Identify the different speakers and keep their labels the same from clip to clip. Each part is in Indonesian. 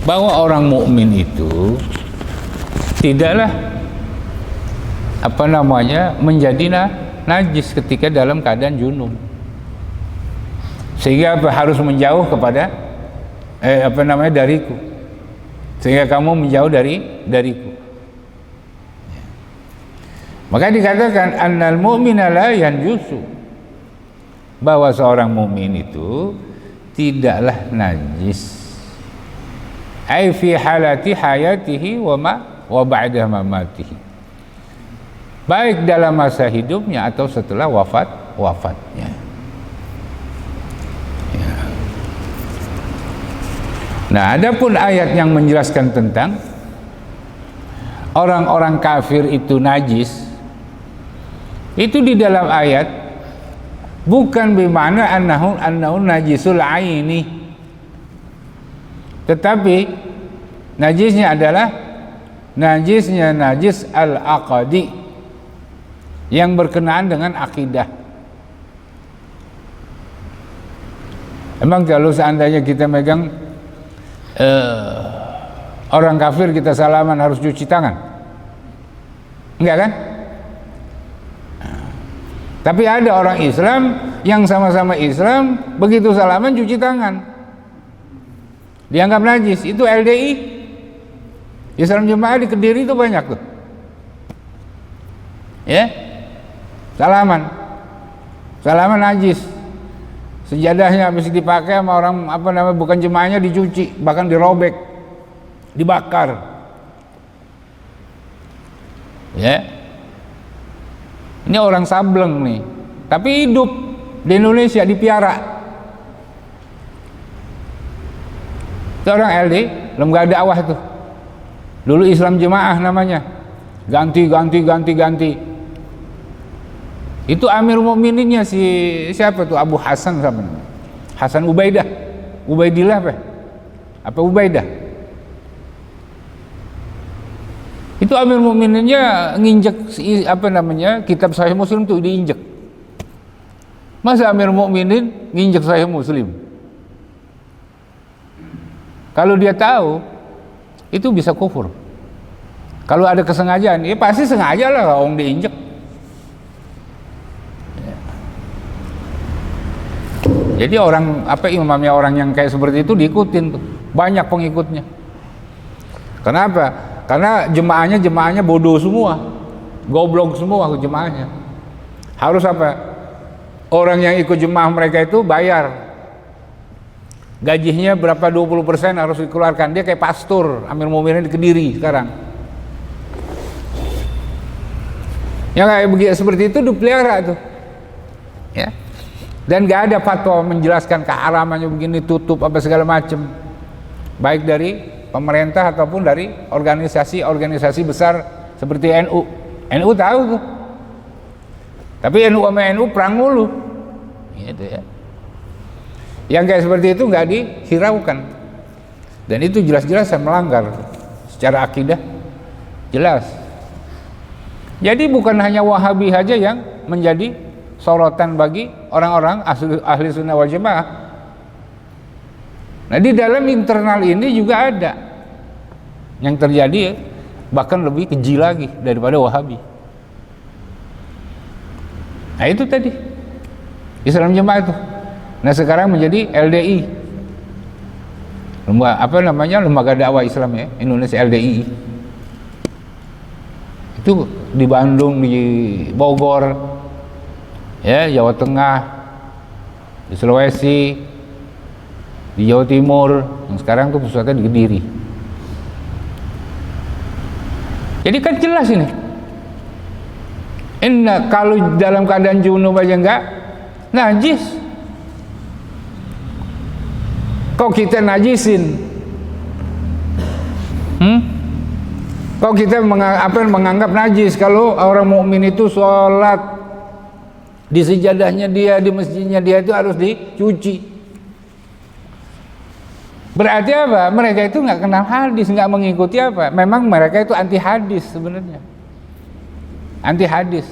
Speaker 1: bahwa orang mukmin itu tidaklah menjadi najis ketika dalam keadaan junub, sehingga harus menjauh kepada dariku, sehingga kamu menjauh dariku. Maka dikatakan annal mu'mina la yanjusu, bahwa seorang mukmin itu tidaklah najis, ai fi halati hayatihi wa ba'da mamatihi, baik dalam masa hidupnya atau setelah wafatnya. Ya. Nah, adapun ayat yang menjelaskan tentang orang-orang kafir itu najis, itu di dalam ayat bukan bermakna annahu najisul aini, tetapi najisnya adalah najis al-aqdi, yang berkenaan dengan akidah. Emang kalau seandainya kita megang orang kafir, kita salaman harus cuci tangan? Enggak kan? Tapi ada orang Islam yang sama-sama Islam, begitu salaman cuci tangan, dianggap najis. Itu LDI, Islam Jemaah di Kediri itu banyak tuh, ya, salaman najis, sejadahnya habis dipakai sama orang bukan jemaahnya dicuci, bahkan dirobek, dibakar, ya. Ini orang Sableng nih, tapi hidup di Indonesia, dipiara. Itu orang LD, lembaga dakwah tuh. Dulu Islam Jemaah namanya, ganti. Itu Amir Mukmininnya siapa tuh? Abu Hasan siapa namanya? Hasan Ubaidillah apa Ubaidah? Itu Amir Mukmininnya nginjek kitab Sahih Muslim tuh, diinjek. Masa Amir Mukminin nginjek Sahih Muslim? Kalau dia tahu, itu bisa kufur. Kalau ada kesengajaan, ya pasti sengaja lah orang diinjek. Jadi imamnya orang yang kayak seperti itu diikutin tuh, banyak pengikutnya. Kenapa? Karena jemaahnya bodoh semua, goblok semua jemaahnya. Harus orang yang ikut jemaah mereka itu bayar, gajinya berapa, 20% harus dikeluarkan. Dia kayak pastor Amir Mukminin di Kediri sekarang. Yang kayak begitu, seperti itu dipelihara tuh, ya. Dan gak ada fatwa menjelaskan keharamannya begini, tutup segala macam, baik dari pemerintah ataupun dari organisasi besar seperti NU. NU tahu tuh, tapi NU sama NU perang mulu, gitu ya. Yang kayak seperti itu nggak dihiraukan, dan itu jelas-jelas melanggar secara akidah, jelas. Jadi bukan hanya Wahabi saja yang menjadi sorotan bagi orang-orang ahli sunnah wal jamaah. Nah, di dalam internal ini juga ada yang terjadi, bahkan lebih keji lagi daripada Wahabi. Nah, itu tadi Islam Jemaah itu. Nah, sekarang menjadi LDI, lembaga dakwah Islam ya Indonesia, LDI. Itu di Bandung, di Bogor, ya, Jawa Tengah, di Sulawesi, di Jawa Timur, yang sekarang tuh pusatnya di Kediri. Jadi kan jelas ini. Kalau dalam keadaan junub aja enggak najis, kok kita najisin? Kok kita menganggap najis kalau orang mukmin itu sholat di sejadahnya dia, di masjidnya dia itu harus dicuci? Berarti apa? Mereka itu nggak kenal hadis, nggak mengikuti apa? Memang mereka itu anti hadis sebenarnya, anti hadis.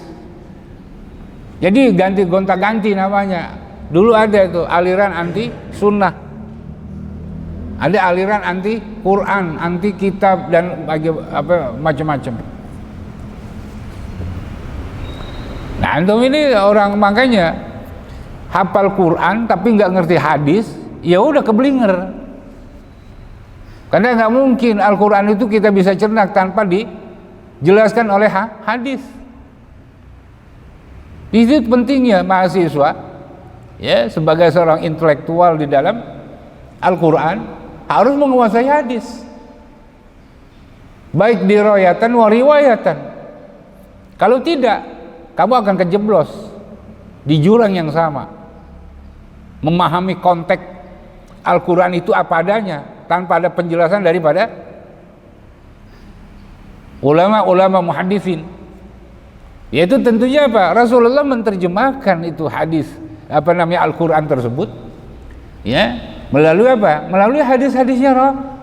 Speaker 1: Jadi gonta-ganti namanya. Dulu ada itu aliran anti sunnah, Ada aliran anti Quran, anti kitab dan macam-macam. Nah, antum ini orang makanya hafal Quran tapi nggak ngerti hadis, ya udah keblinger. Karena nggak mungkin Al-Quran itu kita bisa cernak tanpa dijelaskan oleh hadis. Itu pentingnya mahasiswa, ya, sebagai seorang intelektual di dalam Al-Quran harus menguasai hadis, baik dirayatan wa riwayatan. Kalau tidak, kamu akan kejeblos di jurang yang sama. Memahami konteks Al-Quran itu apa adanya tanpa ada penjelasan daripada ulama-ulama muhaddisin. Yaitu tentunya apa? Rasulullah menerjemahkan itu hadis Al-Quran tersebut, ya, melalui apa? Melalui hadis-hadisnya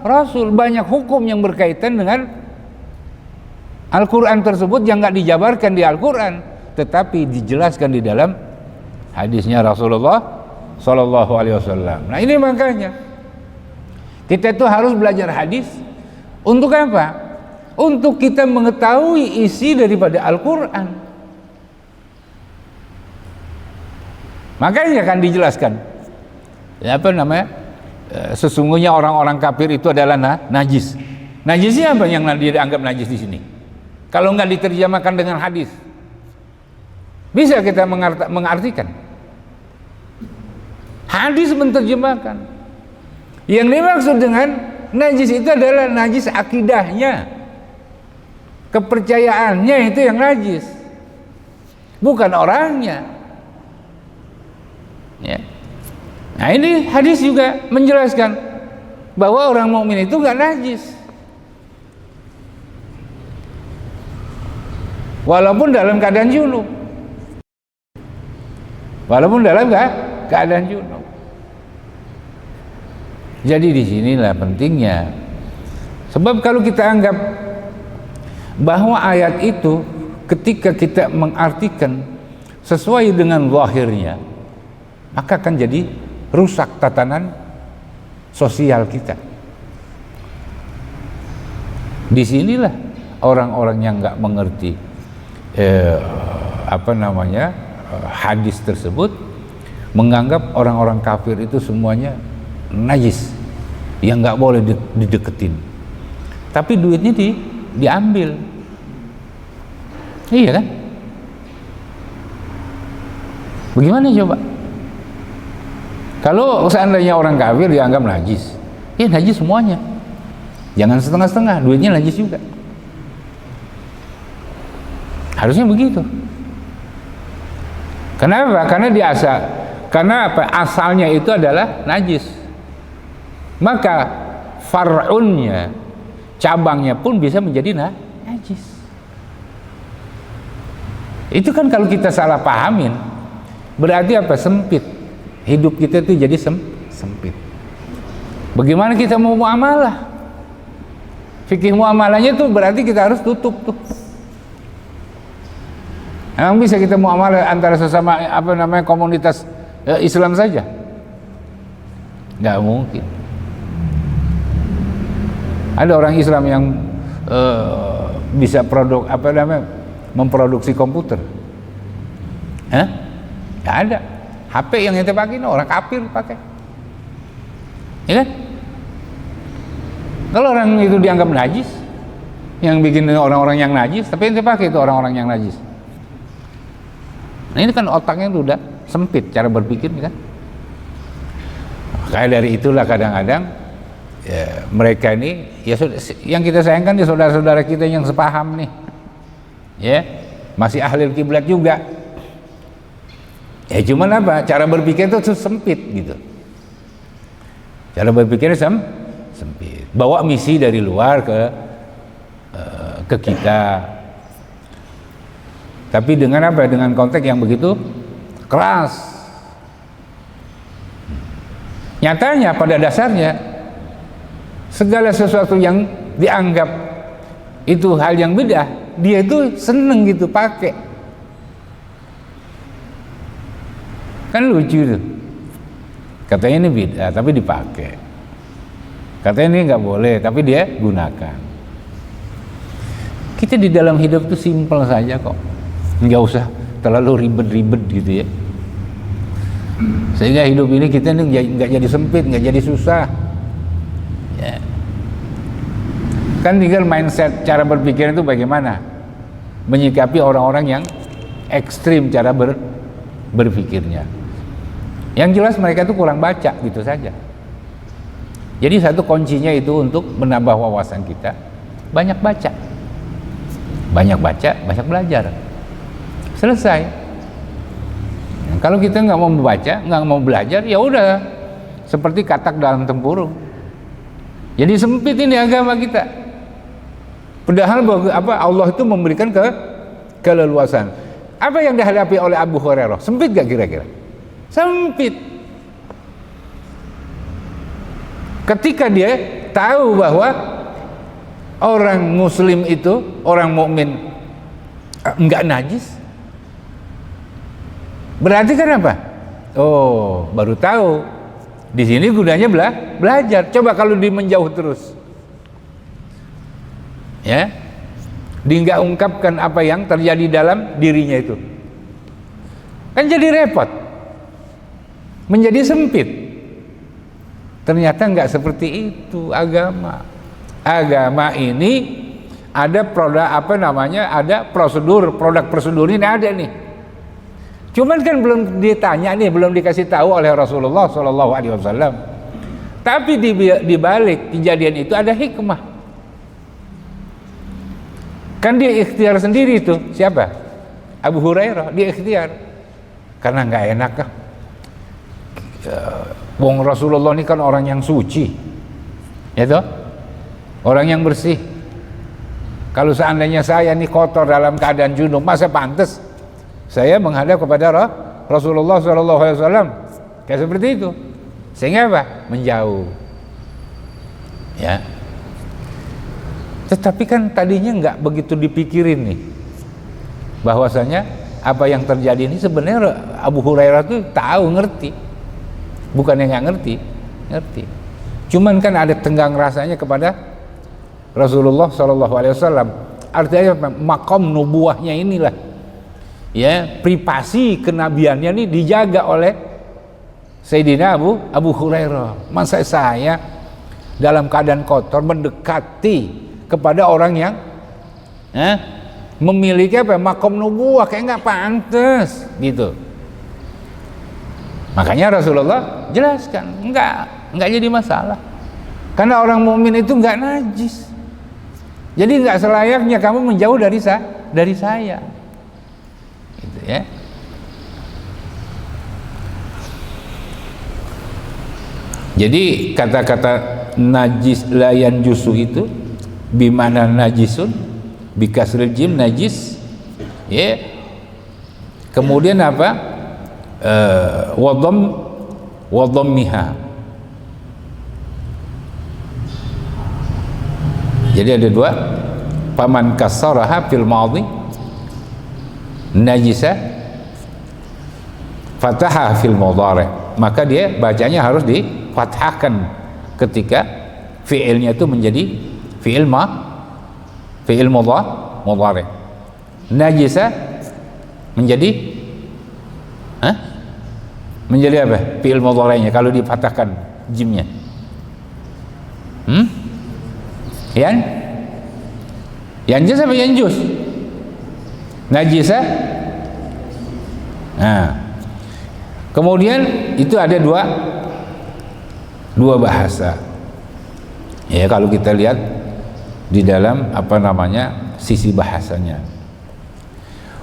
Speaker 1: Rasul. Banyak hukum yang berkaitan dengan Al-Quran tersebut yang nggak dijabarkan di Al-Quran, tetapi dijelaskan di dalam hadisnya Rasulullah Sallallahu Alaihi Wasallam. Nah, ini makanya kita itu harus belajar hadis untuk apa? Untuk kita mengetahui isi daripada Al-Quran. Makanya kan dijelaskan, ya, sesungguhnya orang-orang kafir itu adalah najis. Najisnya apa yang dianggap najis di sini? Kalau nggak diterjemahkan dengan hadis, bisa kita mengartikan. Hadis menerjemahkan. Yang dimaksud dengan najis itu adalah najis akidahnya, kepercayaannya itu yang najis, bukan orangnya. Ya. Nah, ini hadis juga menjelaskan bahwa orang mukmin itu nggak najis, walaupun dalam keadaan junub, keadaan junub. Jadi disinilah pentingnya, sebab kalau kita anggap bahwa ayat itu ketika kita mengartikan sesuai dengan zahirnya, maka akan jadi rusak tatanan sosial kita. Disinilah orang-orang yang nggak mengerti hadis tersebut menganggap orang-orang kafir itu semuanya najis yang nggak boleh dideketin, tapi duitnya diambil. Iya kan? Bagaimana coba? Kalau seandainya orang kafir dianggap najis, ya najis semuanya. Jangan setengah-setengah, duitnya najis juga. Harusnya begitu. Kenapa? Karena asalnya itu adalah najis. Maka far'unnya, cabangnya pun bisa menjadi najis. Itu kan kalau kita salah pahamin, berarti apa? Sempit. Hidup kita itu jadi sempit. Bagaimana kita mau muamalah? Fikih muamalahnya itu berarti kita harus tutup tuh. Emang bisa kita muamalah antara sesama komunitas Islam saja? Nggak mungkin. Ada orang Islam yang bisa memproduksi komputer? Nggak ada. HP yang ente pakai orang kafir pakai, ya kan? Kalau orang itu dianggap najis, yang bikin orang-orang yang najis, tapi ente pakai itu orang-orang yang najis. Nah, ini kan otaknya itu udah sempit cara berpikir, kan? Kayak dari itulah kadang-kadang ya, mereka ini ya yang kita sayangkan ya saudara-saudara kita yang sepaham nih, ya, masih ahli kiblat juga. Ya cuman apa? Cara berpikir itu sempit gitu. Cara berpikir sempit. Bawa misi dari luar ke kita. Tapi dengan apa? Dengan konteks yang begitu keras. Nyatanya pada dasarnya segala sesuatu yang dianggap itu hal yang beda, dia itu seneng gitu pakai. Kan lucu tuh, katanya ini bid'ah tapi dipakai. Katanya ini nggak boleh, tapi dia gunakan. Kita di dalam hidup itu simpel saja kok, nggak usah terlalu ribet-ribet gitu ya. Sehingga hidup ini kita ini nggak jadi sempit, nggak jadi susah. Ya. Kan tinggal mindset, cara berpikir itu bagaimana menyikapi orang-orang yang ekstrim cara berpikirnya. Yang jelas mereka itu kurang baca gitu saja. Jadi satu kuncinya itu untuk menambah wawasan kita, banyak baca. Banyak baca, banyak belajar. Selesai. Nah, kalau kita nggak mau membaca, nggak mau belajar, ya udah seperti katak dalam tempurung. Jadi sempit ini agama kita. Padahal Allah itu memberikan keleluasan. Apa yang dihadapi oleh Abu Hurairah? Sempit gak kira-kira? Sempit. Ketika dia tahu bahwa orang muslim itu, orang mukmin enggak najis, berarti kan apa? Oh, baru tahu. Di sini gunanya belajar. Coba kalau di menjauh terus, ya, dia nggak ungkapkan apa yang terjadi dalam dirinya itu, kan jadi repot, menjadi sempit. Ternyata nggak seperti itu agama. Agama ini ada produk ada produk prosedur ini ada nih. Cuman kan belum ditanya nih, belum dikasih tahu oleh Rasulullah SAW. Tapi di balik kejadian itu ada hikmah. Kan dia ikhtiar sendiri itu. Siapa? Abu Hurairah, dia ikhtiar. Karena nggak enak kan. Wong Rasulullah ini kan orang yang suci, ya toh? Orang yang bersih. Kalau seandainya saya ini kotor dalam keadaan junub, masa pantas saya menghadap kepada Rasulullah SAW? Kayak seperti itu. Sehingga apa? Menjauh. Ya. Tetapi kan tadinya nggak begitu dipikirin nih, bahwasanya apa yang terjadi ini sebenarnya Abu Hurairah tuh tahu, ngerti. Bukannya nggak ngerti. Cuman kan ada tenggang rasanya kepada Rasulullah SAW. Artinya makom nubuahnya inilah, ya, privasi kenabiannya ini dijaga oleh Sayyidina Abu Hurairah. Masa saya dalam keadaan kotor mendekati kepada orang yang memiliki makom nubuah, kayak nggak pantas gitu. Makanya Rasulullah jelaskan, enggak jadi masalah. Karena orang mukmin itu enggak najis. Jadi enggak selayaknya kamu menjauh dari saya. Gitu ya. Jadi kata-kata najis layan jusu itu bimana najisun bikasril jim najis, ya. Kemudian apa? Wadhammiha. Jadi ada dua. Paman kasaraha fil madhi najisa fataha fil mudhari. Maka dia bacanya harus difathahkan ketika fiilnya itu menjadi fiil mudhari. Najisa menjadi menjadi apa? Fi'il mudhari'nya kalau dipatahkan jimnya. Yanjus apa yanjus? Najisa. Nah. Kemudian itu ada dua bahasa. Ya, kalau kita lihat di dalam sisi bahasanya.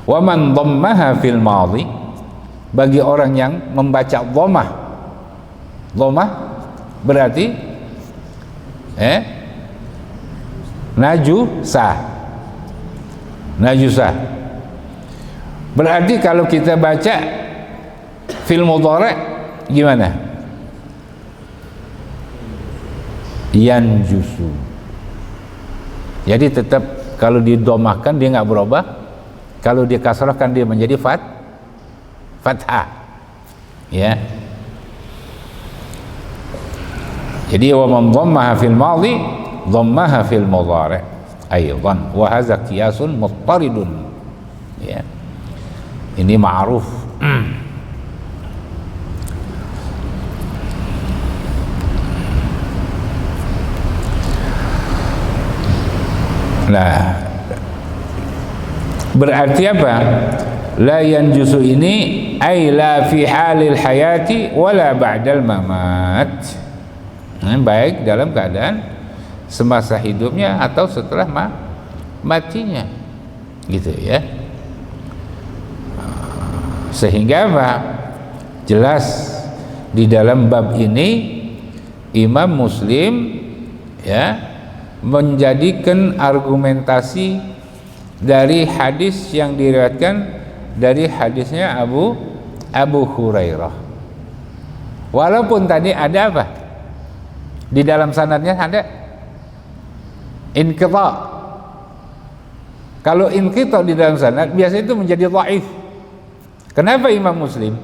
Speaker 1: Wa man dhammaha fil madhi, bagi orang yang membaca dhammah berarti najusa. Berarti kalau kita baca fil mudhari' gimana? Yanjusu. Jadi tetap kalau didomahkan dia nggak berubah, kalau dia kasrahkan dia menjadi fathah, ya. Jadi wa man dhammaha fil madhi dhammaha fil mudhari' aidan wa hadza qiyasun muttaridun. Ya. Ini ma'ruf. Nah, berarti apa? La yanjusu ini ay la fi halil hayati wala ba'dal mamat. Baik dalam keadaan semasa hidupnya atau setelah matinya, gitu ya. Sehingga apa? Jelas di dalam bab ini Imam Muslim ya menjadikan argumentasi dari hadis yang diriwayatkan dari hadisnya Abu Hurairah. Walaupun tadi ada apa? Di dalam sanadnya ada inqita'. Kalau inqita' di dalam sanad biasanya itu menjadi dhaif. Kenapa Imam Muslim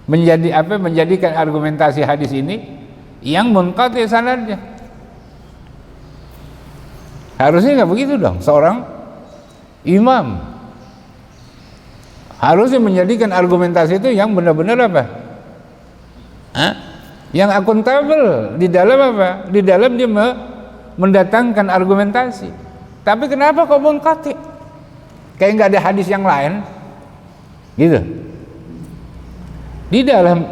Speaker 1: menjadikan argumentasi hadis ini yang munqati' sanadnya? Harusnya nggak begitu dong. Seorang imam harusnya menjadikan argumentasi itu yang benar-benar apa? Yang akuntabel di dalam apa? Di dalam dia mendatangkan argumentasi. Tapi kenapa kok munqati'? Kayak nggak ada hadis yang lain, gitu. Di dalam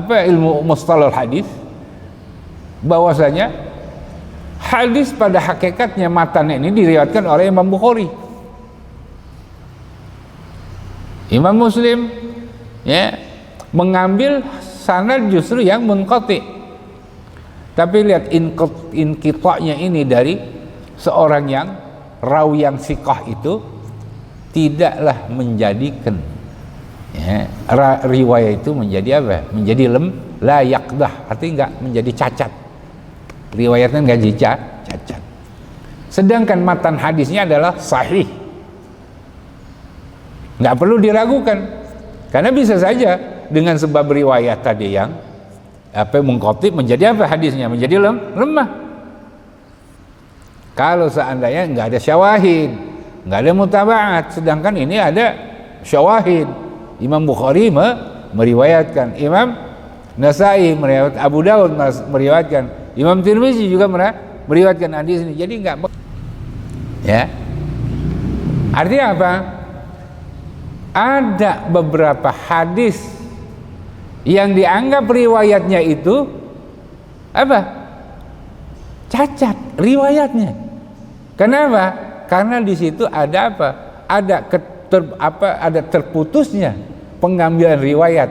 Speaker 1: ilmu mustalah hadis bahwasanya hadis pada hakikatnya matan ini diriwayatkan oleh Imam Bukhari. Imam Muslim ya mengambil sanad justru yang munqati'. Tapi lihat inqita'nya ini dari seorang yang rawi yang siqah itu tidaklah menjadikan ya, riwayat itu menjadi apa? Menjadi la yaqdah, artinya enggak menjadi cacat. Riwayatnya enggak cacat. Sedangkan matan hadisnya adalah sahih. Enggak perlu diragukan. Karena bisa saja dengan sebab riwayat tadi yang mengkotip menjadi apa hadisnya? Menjadi lemah. Kalau seandainya enggak ada syawahid, enggak ada mutaba'at, sedangkan ini ada syawahid. Imam Bukhari meriwayatkan, Imam Nasai meriwayatkan, Abu Daud meriwayatkan, Imam Tirmizi juga meriwayatkan hadis ini. Jadi enggak ya. Artinya apa? Ada beberapa hadis yang dianggap riwayatnya itu apa? Cacat riwayatnya. Kenapa? Karena di situ ada apa? Ada terputusnya pengambilan riwayat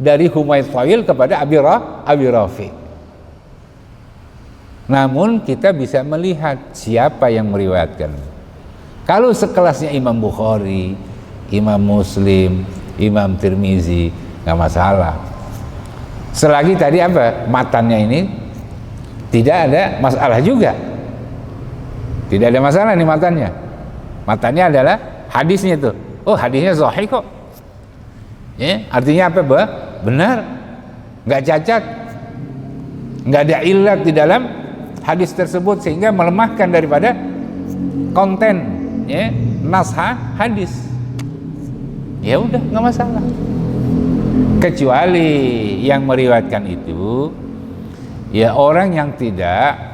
Speaker 1: dari Humaid Thawil kepada Abi Rafi. Namun kita bisa melihat siapa yang meriwayatkan. Kalau sekelasnya Imam Bukhari, Imam Muslim, Imam Tirmizi, nggak masalah. Selagi tadi apa? Matannya ini tidak ada masalah juga. Tidak ada masalah nih matannya. Matannya adalah hadisnya itu. Oh, hadisnya sahih kok. Ya, artinya apa? Benar. Nggak cacat. Nggak ada illat di dalam hadis tersebut sehingga melemahkan daripada konten ya, nas hadis. Ya udah, nggak masalah. Kecuali yang meriwayatkan itu ya orang yang tidak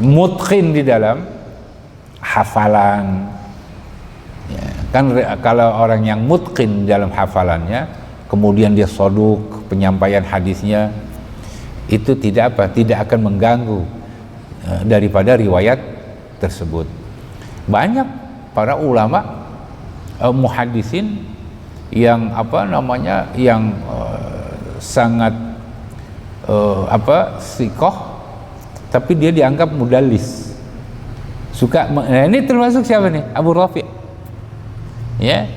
Speaker 1: mutqin di dalam hafalan ya, kan kalau orang yang mutqin dalam hafalannya kemudian dia soduk penyampaian hadisnya itu tidak akan mengganggu daripada riwayat tersebut. Banyak para ulama muhaddisin yang yang sangat siqah tapi dia dianggap mudallis. Nah ini termasuk siapa nih? Abu Rafi. Ya.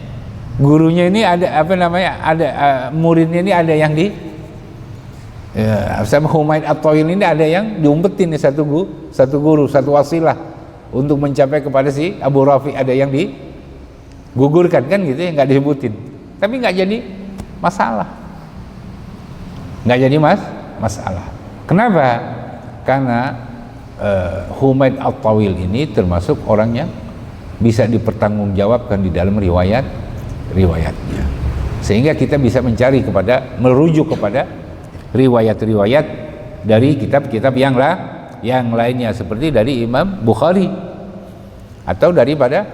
Speaker 1: Gurunya ini ada muridnya ini ada yang sama Humaid At-Thawil ini ada yang diumpetin nih satu guru, satu wasilah untuk mencapai kepada si Abu Rafi, ada yang digugurkan kan gitu ya, nggak disebutin. Tapi nggak jadi masalah. nggak jadi masalah. Kenapa? Karena Humaid At-Tawil ini termasuk orang yang bisa dipertanggungjawabkan di dalam riwayatnya, sehingga kita bisa merujuk kepada riwayat-riwayat dari kitab-kitab yang lainnya, seperti dari Imam Bukhari atau daripada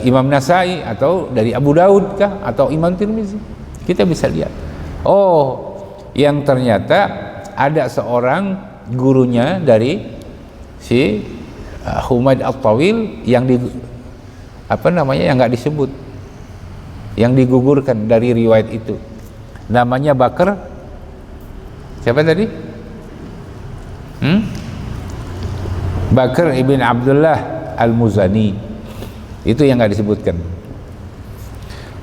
Speaker 1: Imam Nasai, atau dari Abu Daud kah, atau Imam Tirmizi. Kita bisa lihat, oh, yang ternyata ada seorang gurunya dari si Humaid At-Tawil yang yang nggak disebut, yang digugurkan dari riwayat itu. Namanya Bakar, siapa tadi? Bakar ibn Abdullah Al-Muzani, itu yang nggak disebutkan.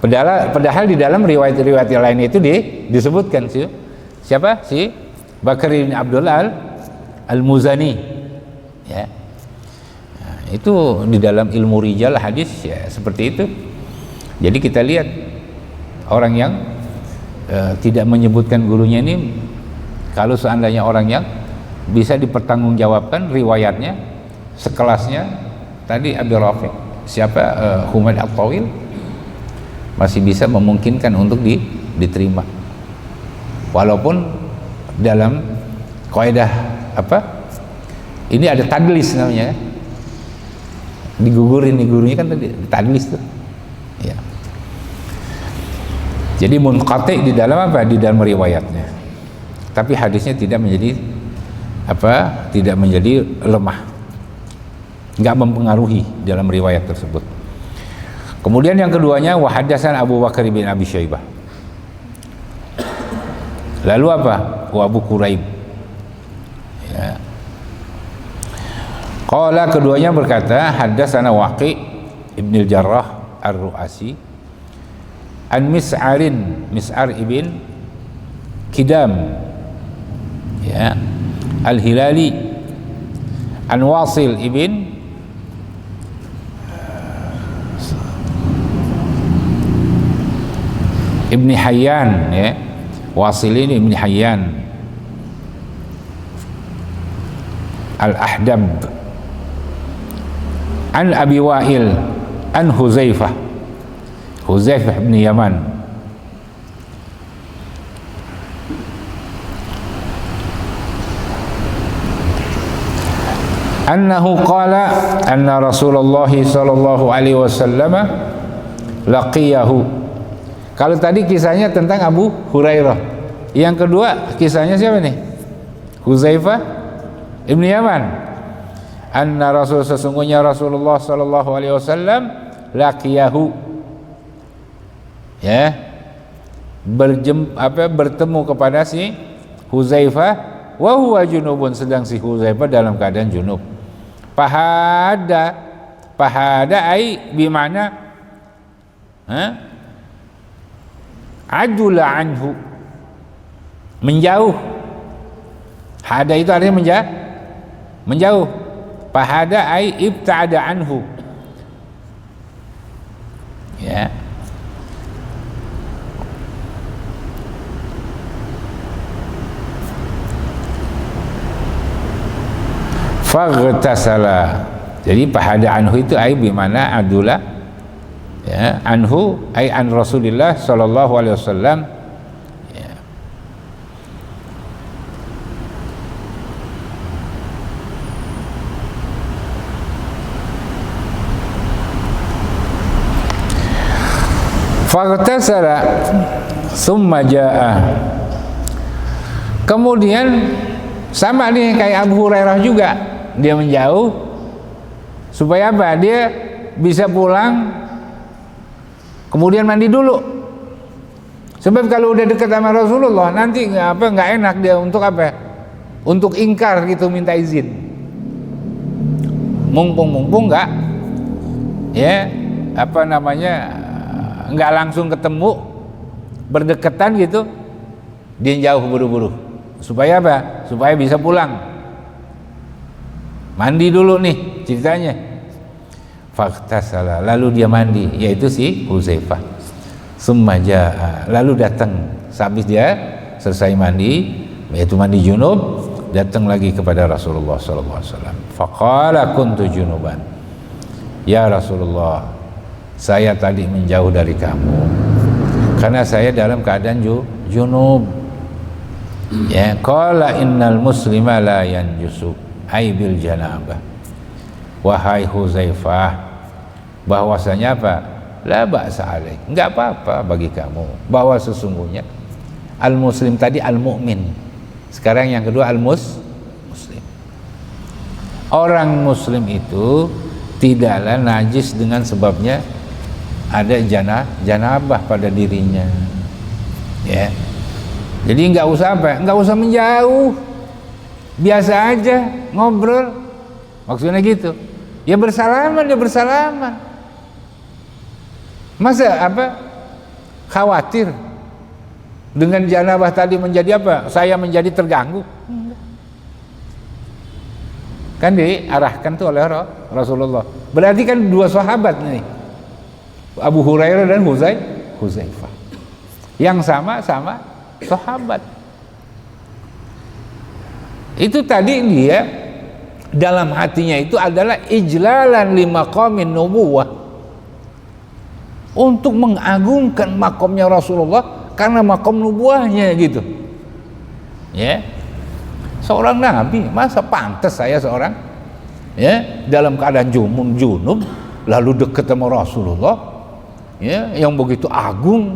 Speaker 1: Padahal di dalam riwayat-riwayat yang lain itu disebutkan siapa? Si Bakar ibn Abdullah Al-Muzani, ya. Nah, itu di dalam ilmu rijal hadis ya seperti itu. Jadi kita lihat orang yang tidak menyebutkan gurunya ini, kalau seandainya orang yang bisa dipertanggungjawabkan riwayatnya sekelasnya tadi Abdul Rafiq, siapa, Humaid At-Tawil, masih bisa memungkinkan untuk diterima, walaupun dalam kaidah ini ada tadlis namanya, digugurin di gurunya kan tadi tadlis tuh, ya. Jadi munqati di dalam di dalam riwayatnya, tapi hadisnya tidak menjadi lemah, nggak mempengaruhi dalam riwayat tersebut. Kemudian yang keduanya, wa haddatsan Abu Bakar bin Abi Syaibah. Lalu wa Abu Quraib, ya. Qala, keduanya berkata, haddatsana Waqi ibn al-Jarrah Ar-Ru'asi an Mis'ar ibn Kidam, ya, Al-Hilali an Wasil ibn Hayyan, ya, Wasil ini ibn Hayyan Al-Ahdab an Abi Wa'il an Huzaifah bin Yaman annahu qala anna Rasulullah sallallahu alaihi wasallam laqiyahu. Kalau tadi kisahnya tentang Abu Hurairah, yang kedua kisahnya siapa nih? Huzaifah ibn Yaman. Anna Rasul, sesungguhnya Rasulullah sallallahu alaihi wasallam laqiyahu, ya, bertemu kepada si Huzaifah, wa huwa junubun, sedang si Huzaifah dalam keadaan junub. Pahada ai bimana ajula anhu, menjauh. Hada itu artinya menjauh. Pahada ai ibta'ada anhu, ya. Faghtasala, jadi pahada anhu itu ai bimana adula, ya, anhu ai an Rasulillah sallallahu alaihi wasallam, ya. Faghtasala summa jaa, kemudian sama nih kayak Abu Hurairah juga, dia menjauh supaya apa? Dia bisa pulang, kemudian mandi dulu. Sebab kalau udah dekat sama Rasulullah nanti nggak enak dia untuk untuk ingkar gitu, minta izin. Mumpung nggak, ya, nggak langsung ketemu, berdekatan gitu, dia jauh buru-buru. Supaya apa? Supaya bisa pulang. Mandi dulu nih ceritanya. Faghtasala, lalu dia mandi, yaitu si Huzaifah. Summa jaa, lalu datang Sehabis dia selesai mandi, yaitu mandi junub, datang lagi kepada Rasulullah SAW. Faqala kuntu junuban. Ya Rasulullah, saya tadi menjauh dari kamu karena saya dalam keadaan junub. Ya, qala innal muslima la yanjusu ay bil janabah. Wahai Huzaifah, bahwasanya apa? La ba'sa alaik, enggak apa-apa bagi kamu, bahwa sesungguhnya al muslim tadi al mu'min, sekarang yang kedua al muslim. Orang muslim itu tidaklah najis dengan sebabnya ada janabah pada dirinya. Ya. Jadi enggak usah apa? Enggak usah menjauh. Biasa aja ngobrol. Maksudnya gitu. Ya bersalaman, ya bersalaman. Masa apa? Khawatir dengan janabah tadi menjadi apa? Saya menjadi terganggu. Kan diarahkan tuh oleh Rasulullah. Berarti kan dua sahabat nih, Abu Hurairah dan Huzaifah, yang sama-sama sahabat. Itu tadi dia dalam hatinya itu adalah ijlalan limaqamin nubuwah, untuk mengagungkan makomnya Rasulullah karena makom nubuahnya gitu. Ya, seorang nabi, masa pantas saya seorang ya dalam keadaan junub lalu dekat sama Rasulullah ya yang begitu agung,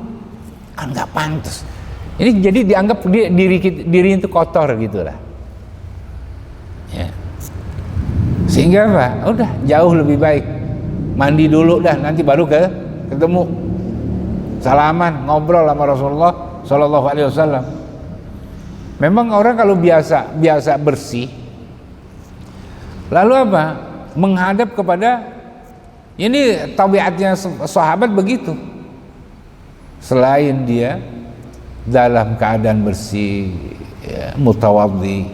Speaker 1: kan nggak pantas. Ini jadi dianggap diri itu kotor gitulah. Ya. Sehingga apa? Udah jauh lebih baik. Mandi dulu dah, nanti baru ketemu. Salaman, ngobrol sama Rasulullah Sallallahu Alaihi Wasallam. Memang orang kalau biasa bersih, lalu apa? Menghadap kepada, ini tabiatnya sahabat begitu. Selain dia dalam keadaan bersih, ya, mutawadhi,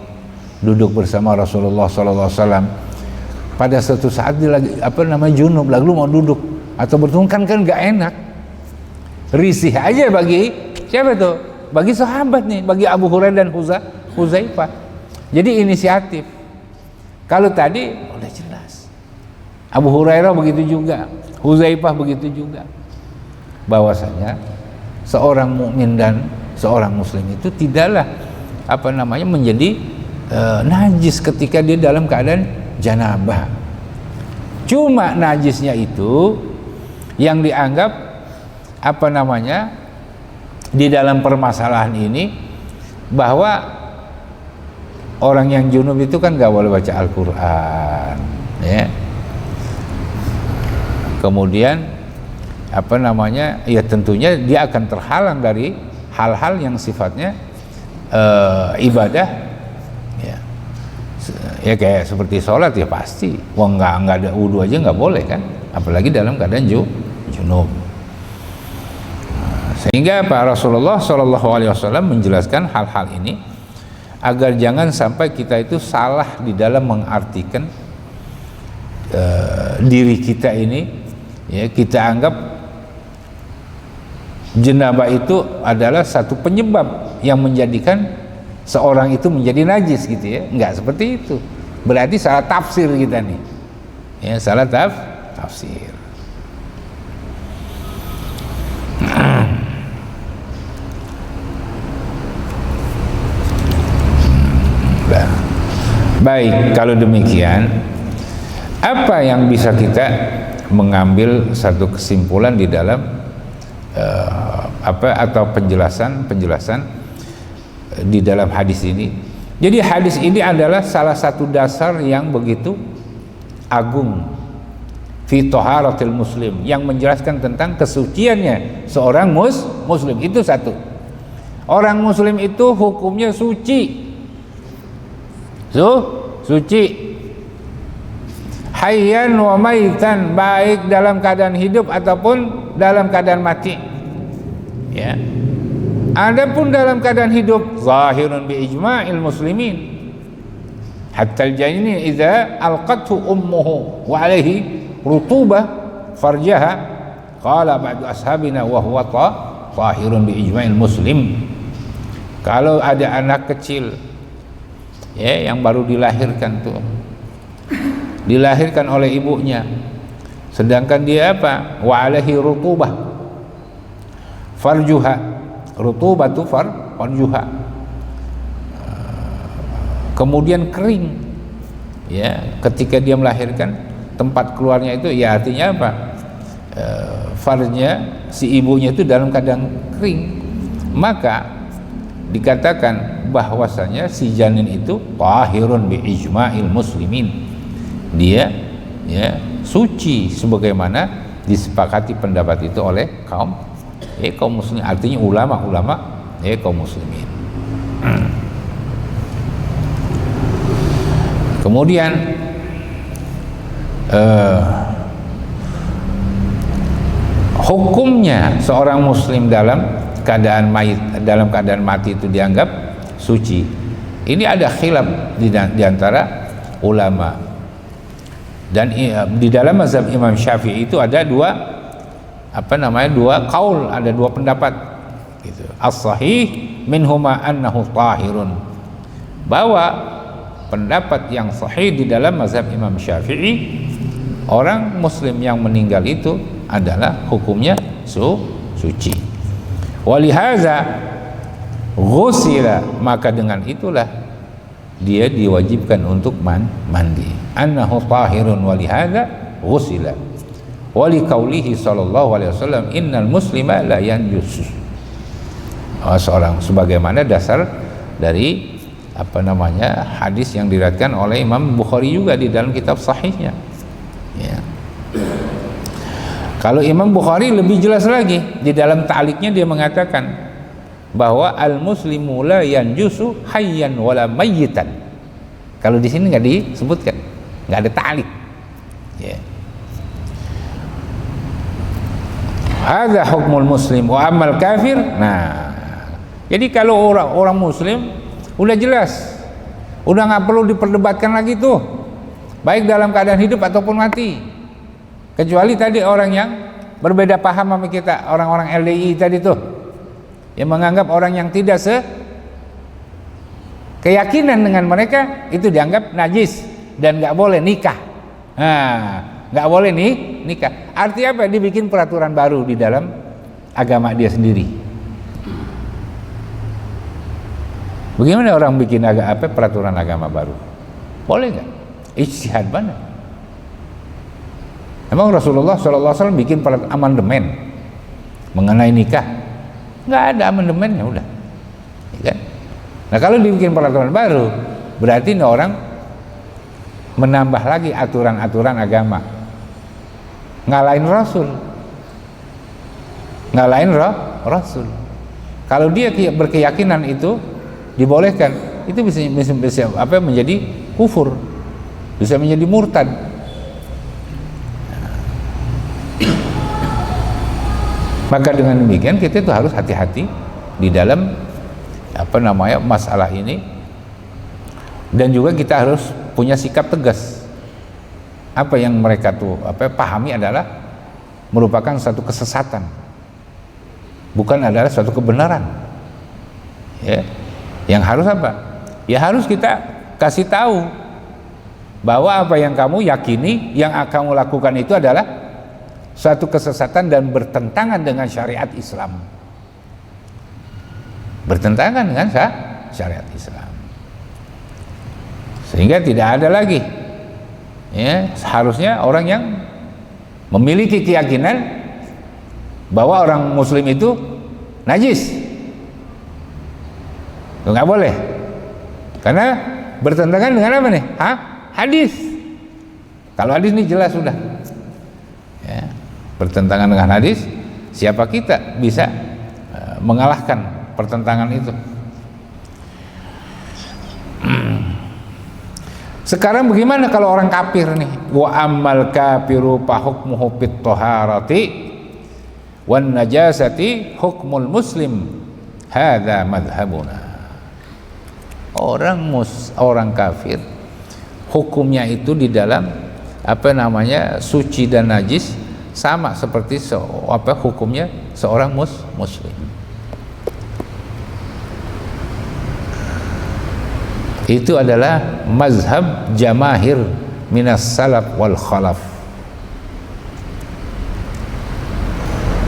Speaker 1: duduk bersama Rasulullah Sallallahu Alaihi Wasallam. Pada suatu saat dia lagi junub, lalu mau duduk atau bertemu kan nggak enak, risih aja bagi siapa tuh? Bagi sahabat nih, bagi Abu Hurairah dan Huzaifah. Jadi inisiatif. Kalau tadi udah jelas, Abu Hurairah begitu juga, Huzaifah begitu juga, bahwasanya seorang mukmin dan seorang muslim itu tidaklah menjadi najis ketika dia dalam keadaan janabah. Cuma najisnya itu yang dianggap di dalam permasalahan ini, bahwa orang yang junub itu kan gak boleh baca Al-Quran ya. Kemudian ya tentunya dia akan terhalang dari hal-hal yang sifatnya ibadah ya kayak seperti sholat ya pasti. Wah nggak ada wudu aja nggak boleh kan, apalagi dalam keadaan junub. Sehingga Pak Rasulullah Shallallahu Alaihi Wasallam menjelaskan hal-hal ini agar jangan sampai kita itu salah di dalam mengartikan diri kita ini ya, kita anggap janabah itu adalah satu penyebab yang menjadikan seorang itu menjadi najis gitu ya. Enggak seperti itu. Berarti salah tafsir kita nih. Ya, salah tafsir. Baik, kalau demikian, apa yang bisa kita mengambil satu kesimpulan di dalam atau penjelasan di dalam hadis ini? Jadi hadis ini adalah salah satu dasar yang begitu agung fi taharatil muslim, yang menjelaskan tentang kesuciannya seorang muslim. Itu satu. Orang muslim itu hukumnya suci. Suci. Hayyan wa maitan, baik dalam keadaan hidup ataupun dalam keadaan mati. Ya. Adapun dalam keadaan hidup, zahirun bi ijma'il muslimin. Hatta al-janin idza alqathu ummuhu wa alayhi rutubah farjaha, qala ba'du ashabina wa huwa zahirun bi ijma'il muslim. Kalau ada anak kecil ya yang baru dilahirkan tuh, dilahirkan oleh ibunya, sedangkan dia apa? Wa alaihi rutubah farjuha, rutubatu farjuha, kemudian kering ya ketika dia melahirkan, tempat keluarnya itu ya artinya apa? Farjnya si ibunya itu dalam keadaan kering, maka dikatakan bahwasanya si janin itu tahirun bi ijma'il muslimin, dia ya suci sebagaimana disepakati pendapat itu oleh kaum muslimin, artinya ulama-ulama kaum muslimin. Kemudian hukumnya seorang muslim dalam keadaan mati itu dianggap suci. Ini ada khilaf di antara ulama. Dan di dalam mazhab Imam Syafi'i itu ada dua kaul, ada dua pendapat gitu. As-sahih minhuma annahu tahirun, bahwa pendapat yang sahih di dalam mazhab Imam Syafi'i, orang muslim yang meninggal itu adalah hukumnya suci. Walihaza ghusila, maka dengan itulah dia diwajibkan untuk mandi. Annahu tahirun walihaza ghusila. Wali qaulihi sallallahu alaihi wasallam innal muslima la yanjus. Seorang sebagaimana dasar dari hadis yang diriwayatkan oleh Imam Bukhari juga di dalam kitab sahihnya. Ya. Kalau Imam Bukhari lebih jelas lagi, di dalam ta'liqnya dia mengatakan bahwa al-muslimu la yanjusu hayyan wala mayyitan. Kalau di sini nggak disebutkan, nggak ada ta'liq. Ya. Hadza hukmul muslim wa amal kafir. Nah, jadi kalau orang muslim udah jelas, udah nggak perlu diperdebatkan lagi tuh, baik dalam keadaan hidup ataupun mati. Kecuali tadi orang yang berbeda paham sama kita, orang-orang LDI tadi tuh, yang menganggap orang yang tidak keyakinan dengan mereka itu dianggap najis dan nggak boleh nikah. Nah, nggak boleh nikah. Artinya apa? Dibikin peraturan baru di dalam agama dia sendiri. Bagaimana orang bikin peraturan agama baru? Boleh nggak? Ijtihad mana? Emang Rasulullah SAW bikin amandemen mengenai nikah? Nggak ada amandemennya, udah. Ya kan? Nah, kalau dibikin peraturan baru, berarti ini orang menambah lagi aturan-aturan agama, ngalahin Rasul. Kalau dia berkeyakinan itu dibolehkan, itu bisa menjadi kufur, bisa menjadi murtad. Maka dengan demikian kita itu harus hati-hati di dalam masalah ini, dan juga kita harus punya sikap tegas. Apa yang mereka tuh pahami adalah merupakan satu kesesatan, bukan adalah suatu kebenaran. Ya, yang harus apa? Ya harus kita kasih tahu bahwa apa yang kamu yakini, yang kamu lakukan itu adalah suatu kesesatan dan bertentangan dengan syariat Islam. Bertentangan dengan syariat Islam. Sehingga tidak ada lagi seharusnya orang yang memiliki keyakinan bahwa orang muslim itu najis. Itu nggak boleh. Karena bertentangan dengan apa nih? Hadis. Kalau hadis ini jelas sudah. Ya, bertentangan dengan hadis, siapa kita bisa mengalahkan pertentangan itu? Sekarang bagaimana kalau orang kafir nih? Wa ammal kafiru fa hukmuhu fit taharati wan najasati hukmul muslim. Hadza madhhabuna. Orang kafir hukumnya itu di dalam suci dan najis sama seperti hukumnya seorang muslim. Itu adalah mazhab jamahir minas salaf wal khalaf.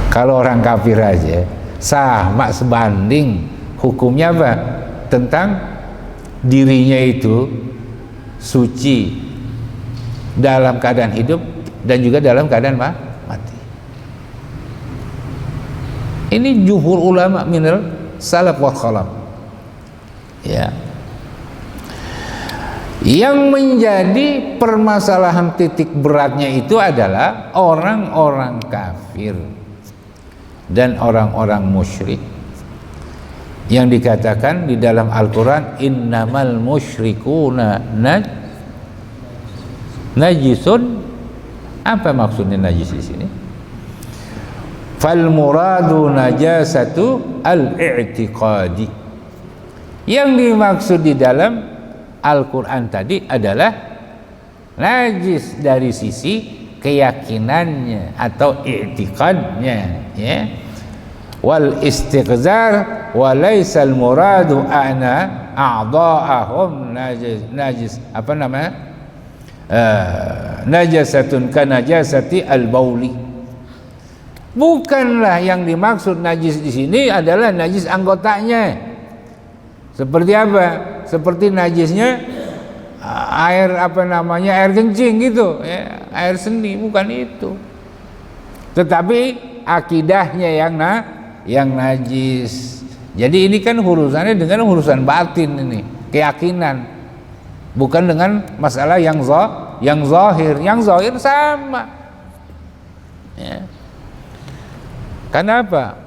Speaker 1: Kalau orang kafir aja sama sebanding hukumnya apa? Tentang dirinya itu suci dalam keadaan hidup dan juga dalam keadaan mati. Ini jumhur ulama minal salaf wal khalaf. Ya. Yang menjadi permasalahan titik beratnya itu adalah orang-orang kafir dan orang-orang musyrik yang dikatakan di dalam Al-Quran innamal musyrikuna najisun. Apa maksudnya najis di sini? Fal muradu najasatu al-i'tiqadi. Yang dimaksud di dalam Al-Quran tadi adalah najis dari sisi keyakinannya atau i'tiqadnya, ya. Wal istighzar wa laisa al muradu ana a'dha'ahum najis apa namanya, najasatun ka najasati al bauli. Bukanlah yang dimaksud najis di sini adalah najis anggotanya. Seperti apa? Seperti najisnya air apa namanya, air kencing gitu, ya, air seni, bukan itu. Tetapi akidahnya yang najis. Jadi ini kan urusannya dengan urusan batin, ini keyakinan, bukan dengan masalah yang zahir. Yang zahir sama, ya. Kenapa?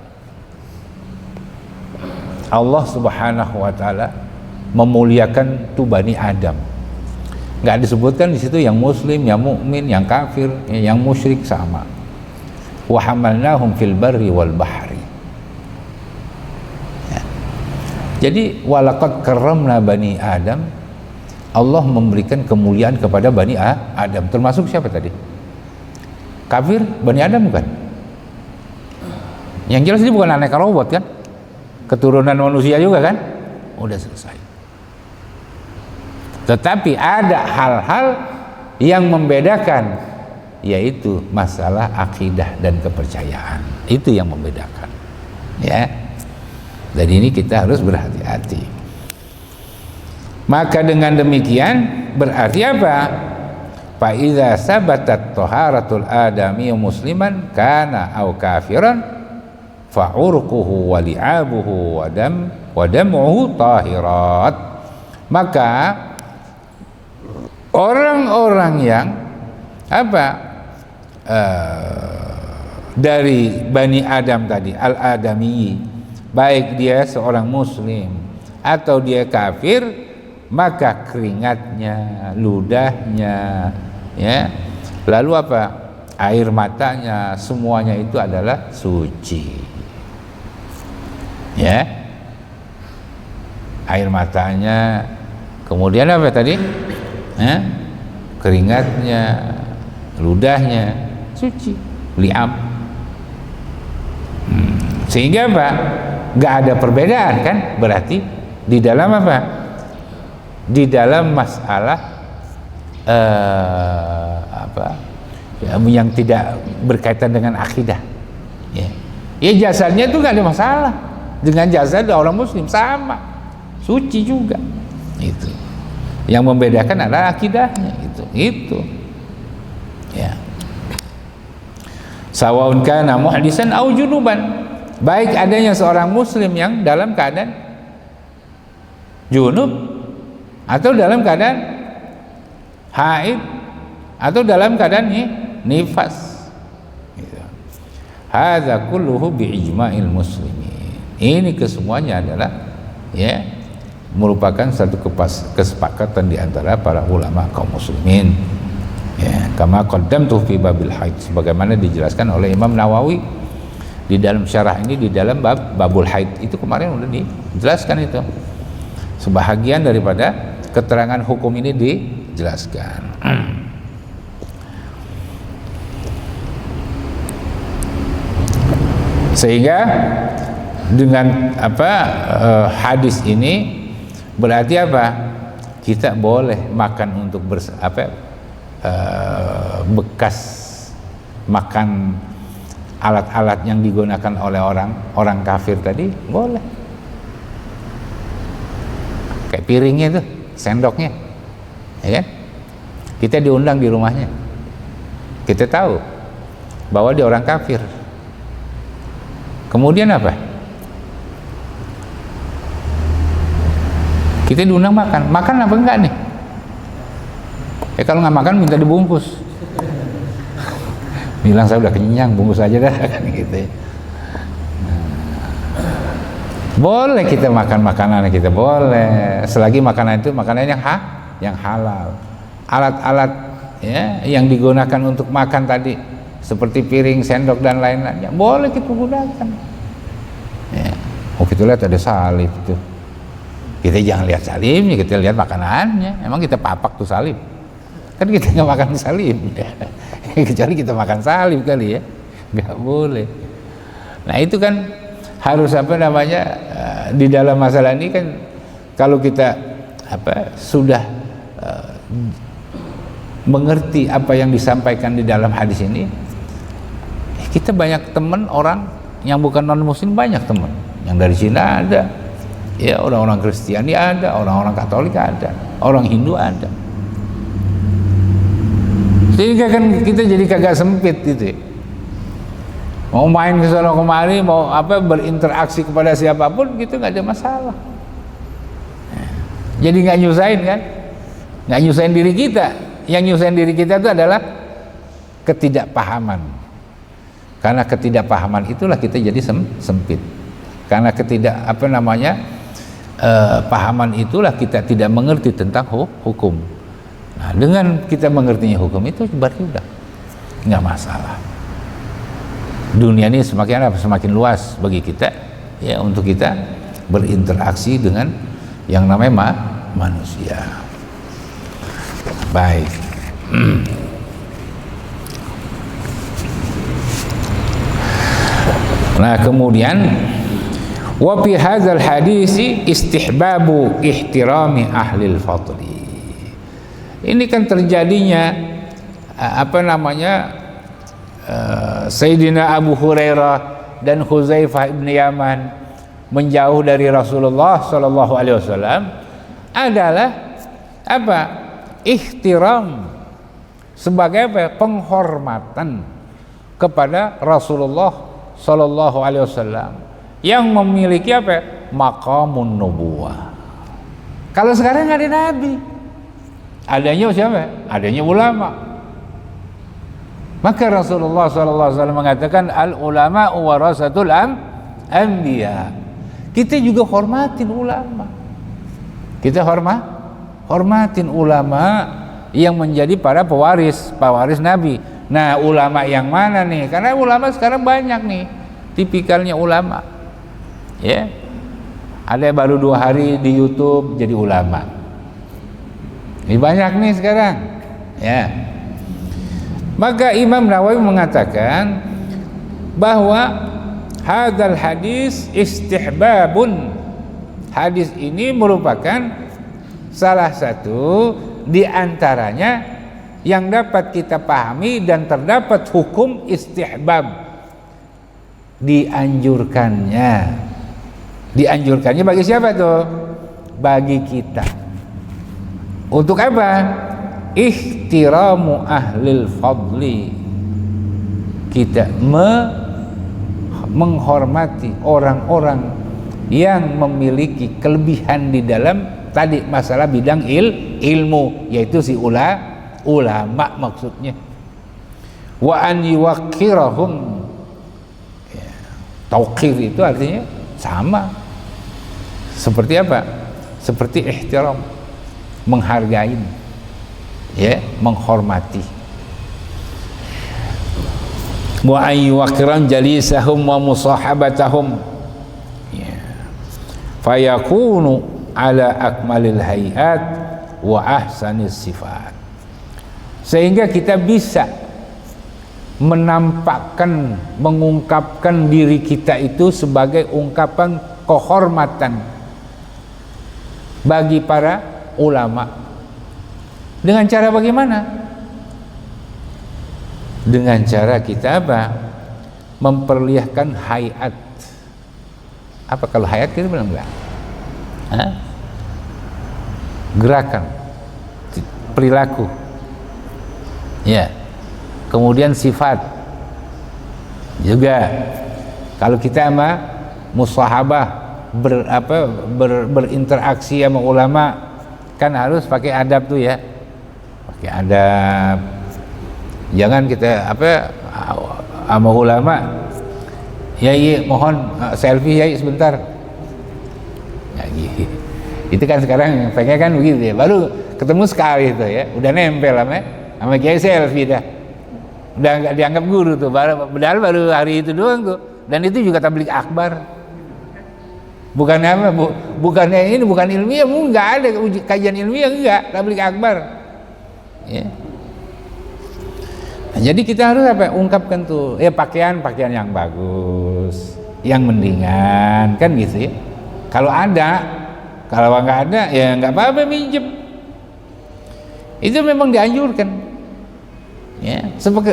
Speaker 1: Allah Subhanahu wa taala memuliakan tu Bani Adam. Enggak disebutkan di situ yang muslim, yang mukmin, yang kafir, yang musyrik, sama. Wa hamalnahum fil barri wal bahri. Ya. Jadi walaqad karramna Bani Adam. Allah memberikan kemuliaan kepada Bani Adam. Termasuk siapa tadi? Kafir, Bani Adam bukan? Yang jelas ini bukan aneka robot kan? Keturunan manusia juga kan? Udah selesai. Tetapi ada hal-hal yang membedakan, yaitu masalah akidah dan kepercayaan. Itu yang membedakan, ya. Dan ini kita harus berhati-hati. Maka dengan demikian berarti apa? Fa iza sabatat taharatul adami musliman kana au kafiran fa urquhu wa li'abuhu wa dam'uhu tahirat. Maka orang-orang yang dari Bani Adam tadi, al-adami, baik dia seorang muslim atau dia kafir, maka keringatnya, ludahnya, ya, lalu air matanya, semuanya itu adalah suci, ya. Air matanya, kemudian apa tadi? Keringatnya, ludahnya suci, li'am. Sehingga nggak ada perbedaan kan? Berarti di dalam di dalam masalah yang tidak berkaitan dengan akidah, ya jasadnya itu nggak ada masalah dengan jasad orang muslim, sama suci juga. Itu yang membedakan adalah akidahnya, itu ya. Sawaun kana muhdisan au junuban, baik adanya seorang muslim yang dalam keadaan junub atau dalam keadaan haid atau dalam keadaan nifas, gitu. Hadza kulluhu bi ijma'il muslimin. Ini kesemuanya adalah, ya, merupakan satu kesepakatan di antara para ulama kaum muslimin, ya. Kama qaddamtu fi babil haid, sebagaimana dijelaskan oleh Imam Nawawi di dalam syarah ini, di dalam babul haid itu kemarin udah dijelaskan, itu sebahagian daripada keterangan hukum ini dijelaskan. Sehingga dengan hadis ini berarti kita boleh makan untuk bekas makan alat-alat yang digunakan oleh orang kafir tadi, boleh. Kayak piringnya itu, sendoknya, ya kan? Kita diundang di rumahnya, kita tahu bahwa dia orang kafir. Kemudian apa? Kita diundang makan apa enggak nih? Kalau nggak makan minta dibungkus. Bilang saya udah kenyang, bungkus aja dah, kan gitu ya. Boleh kita makan makanan kita, boleh, selagi makanan itu makanan yang halal. Alat-alat ya yang digunakan untuk makan tadi seperti piring, sendok dan lain-lainnya boleh kita gunakan. Ya. Oh, kita lihat ada salib itu. Kita jangan lihat salibnya, kita lihat makanannya. Emang kita papak tuh salib? Kan kita nggak makan salib. Kecuali kita makan salib kali ya, nggak boleh. Nah itu kan harus di dalam masalah ini kan, kalau kita sudah mengerti apa yang disampaikan di dalam hadis ini, kita banyak teman orang yang bukan non muslim, banyak teman yang dari Cina ada, ya orang-orang Kristiani ada, orang-orang Katolik ada, orang Hindu ada. Sehingga kan kita jadi kagak sempit gitu ya. Mau main ke sana kemari, mau berinteraksi kepada siapapun gitu nggak ada masalah. Jadi nggak nyusahin kan, nggak nyusahin diri kita. Yang nyusahin diri kita itu adalah ketidakpahaman. Karena ketidakpahaman itulah kita jadi sempit. Karena pahaman itulah kita tidak mengerti tentang hukum. Nah, dengan kita mengertinya hukum itu berarti udah nggak masalah. Dunia ini semakin luas bagi kita ya, untuk kita berinteraksi dengan yang namanya manusia. Baik. Nah, kemudian wa fi hadzal hadisi istihbabu ihtirami ahlil fadli. Ini kan terjadinya Sayyidina Abu Hurairah dan Huzaifah ibn Yaman menjauh dari Rasulullah sallallahu alaihi wasallam adalah ihtiram, sebagai penghormatan kepada Rasulullah sallallahu alaihi wasallam yang memiliki maqamun nubuwah. Kalau sekarang nggak ada nabi, adanya siapa? Adanya ulama. Maka Rasulullah SAW mengatakan al ulama warasatul anbiya. Kita juga hormatin ulama. Kita hormatin ulama yang menjadi para pewaris Nabi. Nah, ulama yang mana nih? Karena ulama sekarang banyak nih, tipikalnya ulama. Ya, ada baru 2 hari di YouTube jadi ulama. Ini banyak nih sekarang. Ya. Maka Imam Nawawi mengatakan bahwa hadzal hadis istihbabun. Hadis ini merupakan salah satu di antaranya yang dapat kita pahami dan terdapat hukum istihbab, dianjurkannya. Dianjurkannya bagi siapa tuh? Bagi kita. Untuk apa? Ihtiramu ahlil fadli. Kita menghormati orang-orang yang memiliki kelebihan di dalam tadi masalah bidang ilmu, yaitu si ulama maksudnya. Wa an yuwaqqirahum. Ya, tauqir itu artinya sama. Seperti apa? Seperti ihtiram, menghargai, ya, menghormati. Wa an yuwaqqiran jalisahum wa musahabatahum, ya, fayakunu ala akmalil hayat wa ahsanis sifat. Sehingga kita bisa menampakkan, mengungkapkan diri kita itu sebagai ungkapan kehormatan bagi para ulama. Dengan cara bagaimana? Dengan cara kita apa? Memperlihatkan hayat. Apa kalau hayat kita bilang enggak? Gerakan, perilaku, ya. Kemudian sifat juga. Kalau kita sama musahabah, berinteraksi sama ulama, kan harus pakai adab tuh ya, pakai adab. Jangan kita sama ulama, yai mohon selfie yai sebentar. Ya, gitu. Itu kan sekarang pengen kan begitu ya, baru ketemu sekali itu ya, udah nempel sama kiai selfie dah, udah nggak dianggap guru tuh, padahal baru hari itu doang tuh, dan itu juga tabligh akbar, bukannya apa, bukannya ini bukan ilmiah, nggak ada kajian ilmiah, enggak, tabligh akbar ya. Nah, jadi kita harus ungkapkan tuh ya, pakaian yang bagus, yang mendingan kan gitu ya. Kalau nggak ada ya nggak apa-apa minjem. Itu memang dianjurkan ya,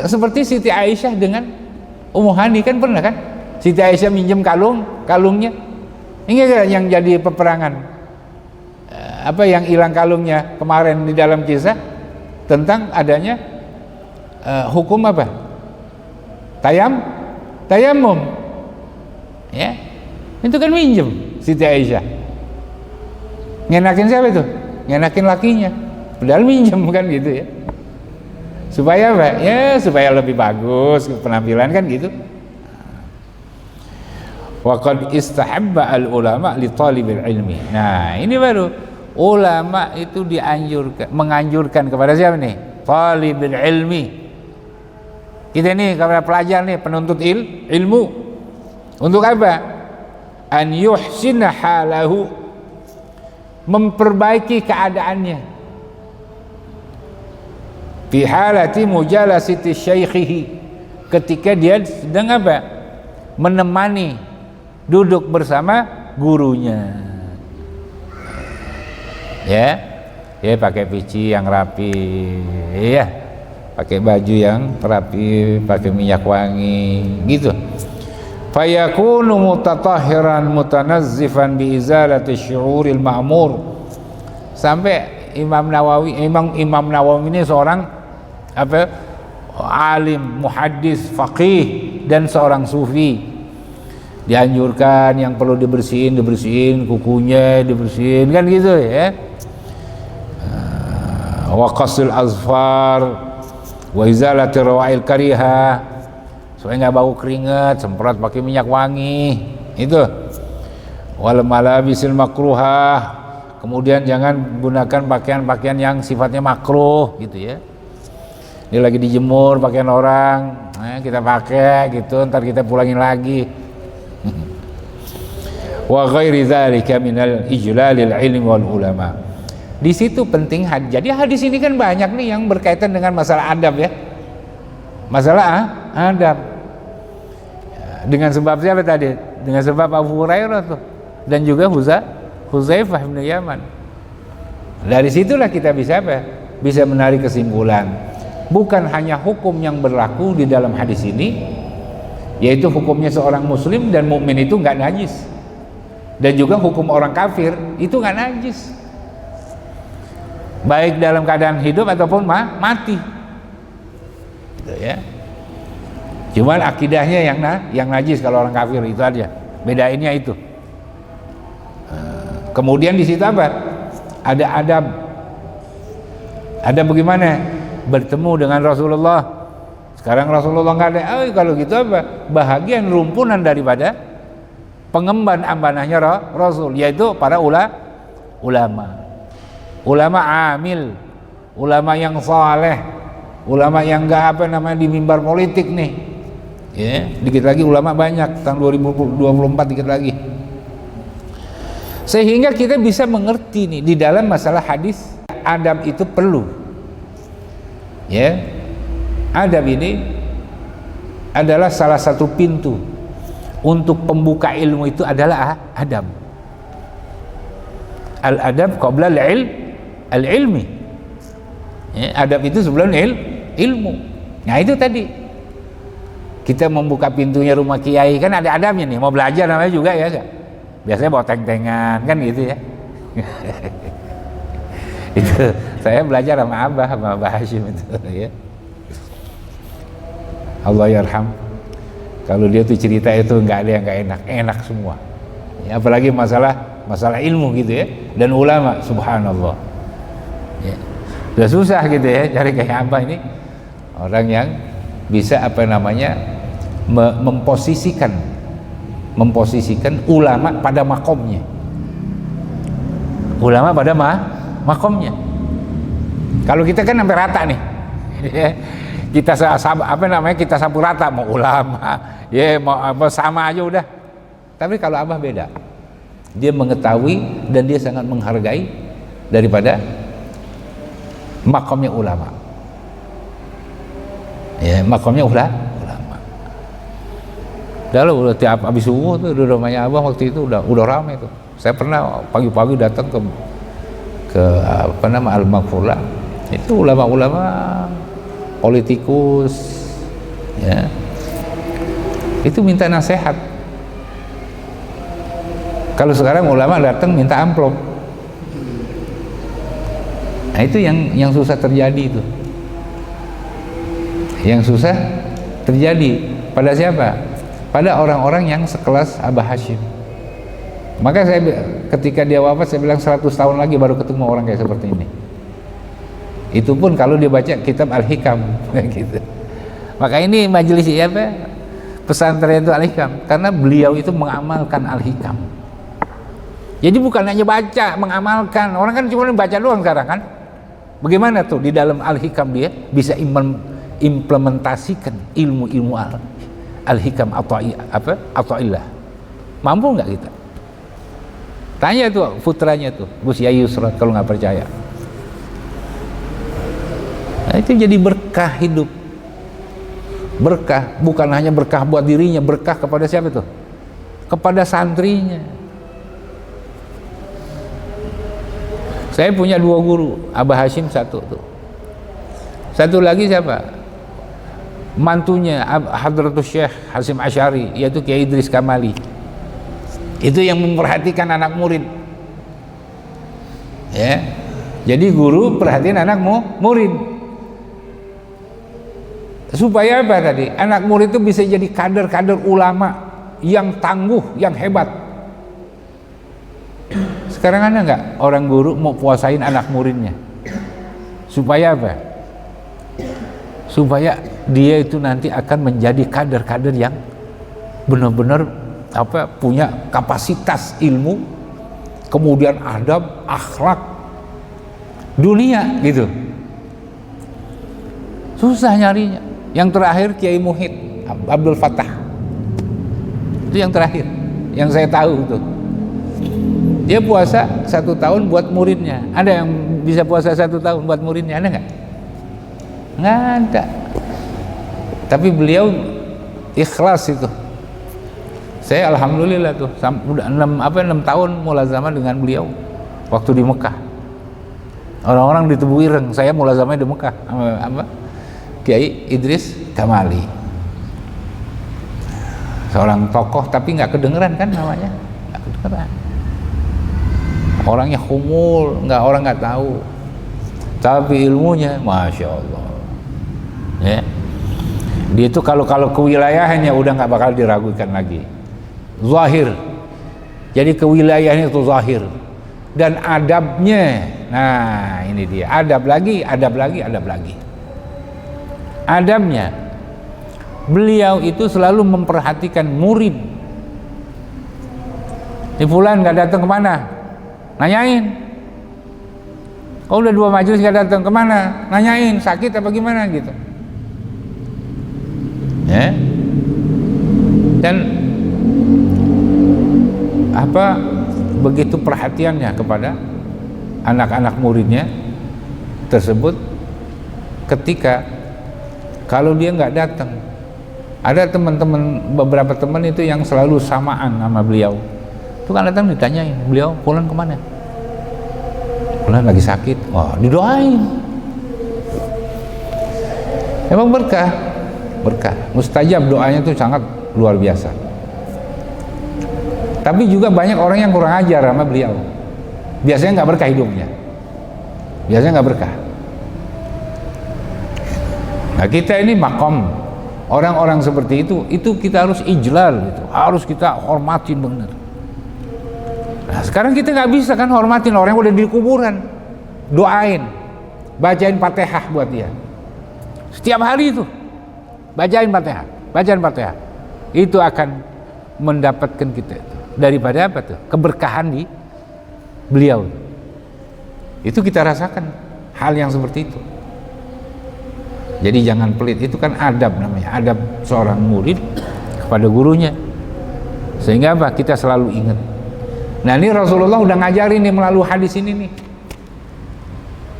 Speaker 1: seperti Siti Aisyah dengan Ummu Hani kan pernah kan, Siti Aisyah minjem kalungnya. Ini yang jadi peperangan, yang hilang kalungnya kemarin di dalam kisah tentang adanya hukum apa, tayamum ya, itu kan minjem Siti Aisyah. Ngenakin siapa itu? Ngenakin lakinya, padahal minjem kan gitu ya. Supaya apa? Ya supaya lebih bagus penampilan kan gitu. Wa qad istahabba al ulama li talibil ilmi. Nah, ini baru ulama itu menganjurkan kepada siapa nih? Talibul ilmi. Kita nih kepada pelajar nih, penuntut ilmu. Untuk apa? An yuhsina halahu, memperbaiki keadaannya fi halati mujalasati syaikhihi, ketika dia sedang apa? Menemani, duduk bersama gurunya ya, pakai peci yang rapi ya, pakai baju yang rapi, pakai minyak wangi gitu. Fayakunu mutatahhiran mutanazzifan bi izalati syu'uril ma'mur. Sampai Imam Nawawi ini seorang alim, muhaddis, faqih, dan seorang sufi. Dianjurkan yang perlu dibersihin, kukunya dibersihin kan gitu ya. Wa qasil azfar wa izalati rawa'il karihah, supaya nggak bau keringat, semprot pakai minyak wangi itu. Wal malabisil makruhah, kemudian jangan gunakan pakaian yang sifatnya makruh gitu ya. Ini lagi dijemur pakaian orang, kita pakai gitu, ntar kita pulangin lagi. Wa ghairi dzalika minal ijlalil ilmi wal ulama. Di situ penting hadis. Jadi hadis ini kan banyak nih yang berkaitan dengan masalah adab ya. Masalah adab. Dengan sebab siapa tadi? Dengan sebab Abu Hurairah tuh, dan juga Huzaifah bin Yaman. Dari situlah kita bisa bisa menarik kesimpulan, bukan hanya hukum yang berlaku di dalam hadis ini, yaitu hukumnya seorang muslim dan mukmin itu nggak najis, dan juga hukum orang kafir itu nggak najis, baik dalam keadaan hidup ataupun mati gitu ya. Cuman akidahnya yang najis kalau orang kafir, itu aja bedainnya itu. Kemudian di situ apa? Ada adab bagaimana bertemu dengan Rasulullah. Sekarang Rasulullah nggak ada. Kalau gitu apa? Bahagian rumpunan daripada pengemban amanahnya Rasul, yaitu para ulama amil, ulama yang saleh, ulama yang nggak di mimbar politik nih. Ya, dikit lagi ulama banyak, tahun 2024 dikit lagi. Sehingga kita bisa mengerti nih di dalam masalah hadis, adab itu perlu. Ya. Adab ini adalah salah satu pintu untuk pembuka ilmu, itu adalah adab. Al-adab qabla al-ilmi. Ya, adab itu sebelum ilmu. Nah itu tadi kita membuka pintunya rumah kiai kan ada adabnya nih, mau belajar namanya juga ya gak? Biasanya bawa teng-tengan kan gitu ya. Itu saya belajar sama Abah Hashim itu ya. Allah yarham, kalau dia tuh cerita itu nggak ada yang nggak enak semua ya, apalagi masalah ilmu gitu ya, dan ulama, subhanallah ya. Udah susah gitu ya cari kayak Abah ini, orang yang bisa apa namanya memposisikan ulama pada makomnya, makomnya. Kalau kita kan sampai rata nih kita kita sapu rata, mau ulama ya mau apa sama aja udah. Tapi kalau Abah beda, dia mengetahui dan dia sangat menghargai daripada makomnya ulama ya, makomnya ulama. Udah tiap habis subuh tuh di rumahnya Abah waktu itu udah ramai tuh. Saya pernah pagi-pagi datang ke apa nama Al-Maghfurlah, itu ulama-ulama, politikus ya, itu minta nasihat. Kalau sekarang ulama datang minta amplop. Nah itu yang susah terjadi itu, yang susah terjadi pada siapa? Pada orang-orang yang sekelas Abah Hashim. Maka saya ketika dia wafat saya bilang 100 tahun lagi baru ketemu orang kayak seperti ini. Itu pun kalau dia baca kitab Al-Hikam gitu. Maka ini majelis apa? Pesantren itu Al-Hikam karena beliau itu mengamalkan Al-Hikam. Jadi bukan hanya baca, mengamalkan. Orang kan cuma baca doang sekarang kan. Bagaimana tuh di dalam Al-Hikam dia bisa implementasikan ilmu-ilmu Al-Hikam Athaillah. Mampu nggak kita? Tanya tuh putranya tuh, Gus Yai Yusrat, kalau nggak percaya. Nah, itu jadi berkah hidup. Berkah, bukan hanya berkah buat dirinya, berkah kepada siapa tuh? Kepada santrinya. Saya punya 2 guru, Abah Hashim satu tuh. Satu lagi siapa? Mantunya Hadratus Syekh Hasyim Asy'ari, yaitu Kiai Idris Kamali. Itu yang memperhatikan anak murid. Ya. Jadi guru perhatian anak murid. Supaya apa tadi? Anak murid itu bisa jadi kader-kader ulama yang tangguh, yang hebat. Sekarang ada nggak orang guru mau puasain anak muridnya? Supaya apa? Supaya dia itu nanti akan menjadi kader-kader yang benar-benar punya kapasitas ilmu, kemudian adab, akhlak, dunia gitu. Susah nyarinya. Yang terakhir Kiai Muhid Abdul Fattah, itu yang terakhir yang saya tahu tuh. Dia puasa 1 tahun buat muridnya. Ada yang bisa puasa 1 tahun buat muridnya? Ada nggak? Nggak ada. Tapi beliau ikhlas itu. Saya alhamdulillah tuh udah 6 tahun mulazamah dengan beliau waktu di Mekah. Orang-orang di Tebu Ireng, saya mulazamah di Mekah sama Kiai Idris Kamali. Seorang tokoh tapi nggak kedengeran kan namanya, nggak kedengeran. Orangnya humul, orang nggak tahu. Tapi ilmunya, masya Allah. Ya. Dia itu kalau kewilayahannya udah nggak bakal diragukan lagi. Zahir. Jadi kewilayahannya itu zahir. Dan adabnya, nah ini dia. Adab lagi. Adabnya, beliau itu selalu memperhatikan murid. Di fulan nggak datang kemana? Nanyain. Oh udah 2 majelis nggak datang kemana? Nanyain sakit apa gimana gitu. Ya. Dan begitu perhatiannya kepada anak-anak muridnya tersebut, ketika kalau dia nggak datang, ada beberapa teman itu yang selalu samaan sama beliau. Itu kan datang ditanyain, beliau pulang kemana? fulan lagi sakit, wah didoain. Emang berkah, mustajab doanya itu sangat luar biasa. Tapi juga banyak orang yang kurang ajar sama beliau. Biasanya nggak berkah hidupnya, biasanya nggak berkah. Nah kita ini makom orang-orang seperti itu kita harus ijlal, gitu. Harus kita hormatin benar. Nah sekarang kita nggak bisa kan hormatin orang yang udah di kuburan, doain, bacain Fatihah buat dia setiap hari itu, bacain Fatihah, itu akan mendapatkan kita itu daripada apa tuh, keberkahan di beliau. Itu kita rasakan hal yang seperti itu. Jadi jangan pelit, itu kan adab namanya, adab seorang murid kepada gurunya. Sehingga apa? Kita selalu ingat. Nah ini Rasulullah udah ngajarin nih melalui hadis ini nih,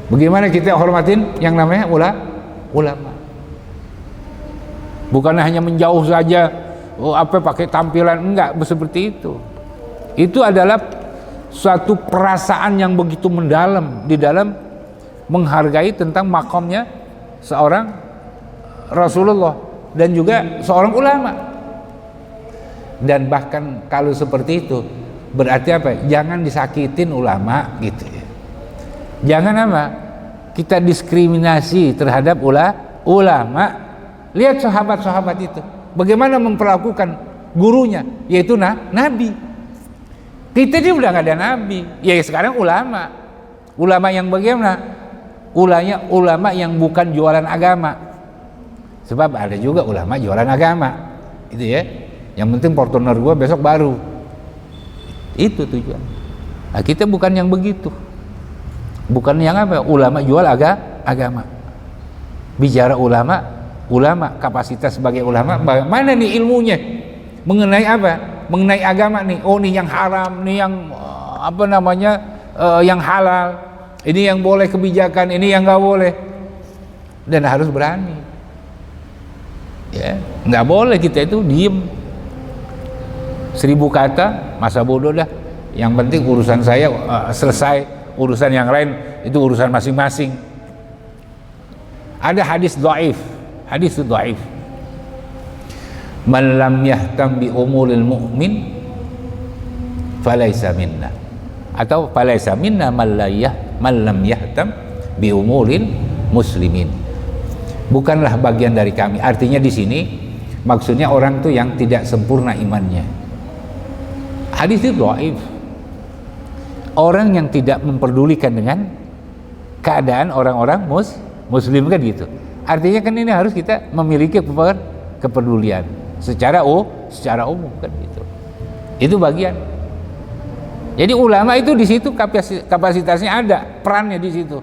Speaker 1: bagaimana kita hormatin yang namanya ulama. Bukan hanya menjauh saja, pakai tampilan, enggak seperti itu. Itu adalah suatu perasaan yang begitu mendalam di dalam menghargai tentang makomnya seorang Rasulullah dan juga seorang ulama. Dan bahkan kalau seperti itu berarti apa? Jangan disakitin ulama gitu ya. Jangan apa? Kita diskriminasi terhadap ulama. Lihat sahabat-sahabat itu bagaimana memperlakukan gurunya, yaitu Nabi. Kita ini udah nggak ada Nabi, ya sekarang ulama yang bagaimana? Ulama yang bukan jualan agama. Sebab ada juga ulama jualan agama, itu ya. Yang penting Fortuner gua besok baru. Itu tujuan. Nah, kita bukan yang begitu. Bukan yang apa? Ulama jual agama. Bicara ulama, kapasitas sebagai ulama, bagaimana nih ilmunya mengenai apa? Mengenai agama nih. Oh, nih yang haram, nih yang yang halal. Ini yang boleh kebijakan, ini yang nggak boleh. Dan harus berani. Ya, nggak boleh kita itu diem. 1000 kata, masa bodoh dah. Yang penting urusan saya selesai, urusan yang lain itu urusan masing-masing. Ada hadis dhaif. Man lam yahtam bi umuril mu'min falaysa minna. Atau falaysa minna man lam yahtam bi umuril muslimin. Bukanlah bagian dari kami. Artinya di sini maksudnya orang tuh yang tidak sempurna imannya. Hadis itu dhaif. Orang yang tidak memperdulikan dengan keadaan orang-orang muslim kan gitu. Artinya kan ini harus kita memiliki kepedulian secara umum kan gitu. Itu bagian. Jadi ulama itu di situ kapasitasnya ada, perannya di situ.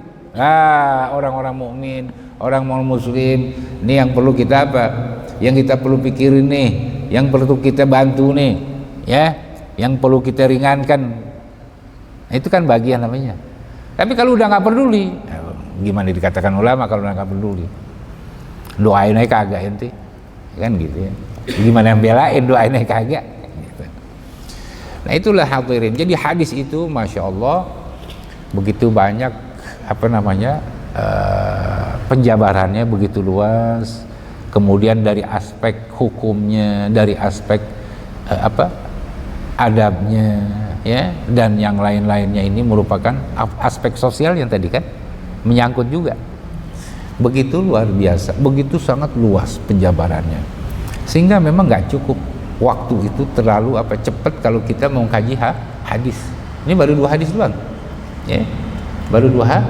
Speaker 1: Orang-orang mukmin, orang muslim, ini yang perlu kita apa? Yang kita perlu pikirin nih, yang perlu kita bantu nih, ya, yang perlu kita ringankan. Nah, itu kan bagian namanya. Tapi kalau udah nggak peduli, gimana dikatakan ulama kalau udah nggak peduli? Doain aja kagak ente, kan gitu ya. Gimana yang belain, doain aja kagak gitu. Nah itulah hadirin. Jadi hadis itu masya Allah begitu banyak penjabarannya begitu luas. Kemudian dari aspek hukumnya, dari aspek adabnya, ya, dan yang lain-lainnya ini merupakan aspek sosial yang tadi kan menyangkut juga. Begitu luar biasa, begitu sangat luas penjabarannya, sehingga memang nggak cukup waktu itu terlalu cepat kalau kita mau kaji hadis. Ini baru 2 hadis doang, ya, baru dua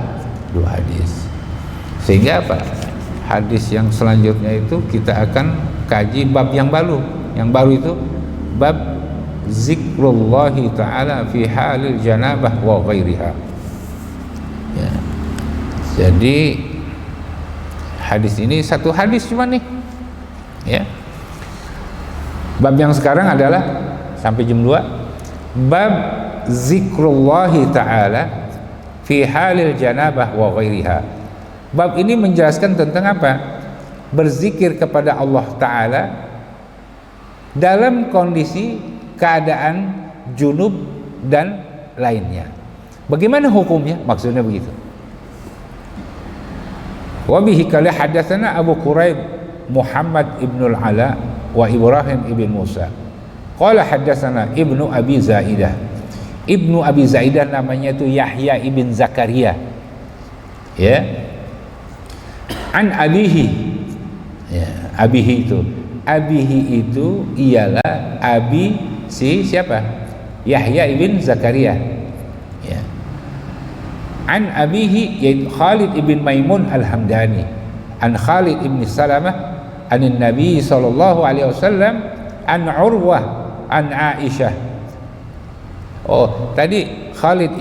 Speaker 1: hadis. Sehingga hadis yang selanjutnya itu kita akan kaji bab yang baru itu bab zikrullahi ta'ala fi halil janabah wa ghairiha. Ya. Jadi hadis ini satu hadis cuma nih, ya. Bab yang sekarang adalah sampai jam 2, bab zikrullahi ta'ala fi halil janabah wa ghairiha. Bab ini menjelaskan tentang apa? Berzikir kepada Allah Ta'ala dalam kondisi keadaan junub dan lainnya. Bagaimana hukumnya? Maksudnya begitu. Wa bihi qala hadatsana Abu Quraib Muhammad ibn al-Ala wa Ibrahim ibn Musa. Qala hadatsana Ibnu Abi Zaidah. Ibnu Abi Zaidah namanya itu Yahya ibn Zakaria. Ya. An abihi. Ya, abihi itu ialah abi si siapa? Yahya ibn Zakaria. Ya. An abihi yaitu Khalid ibn Maimun al-Hamdani. An Khalid ibn Salamah an Nabi sallallahu alaihi wasallam an Urwah an Aisyah. Oh, tadi Khalid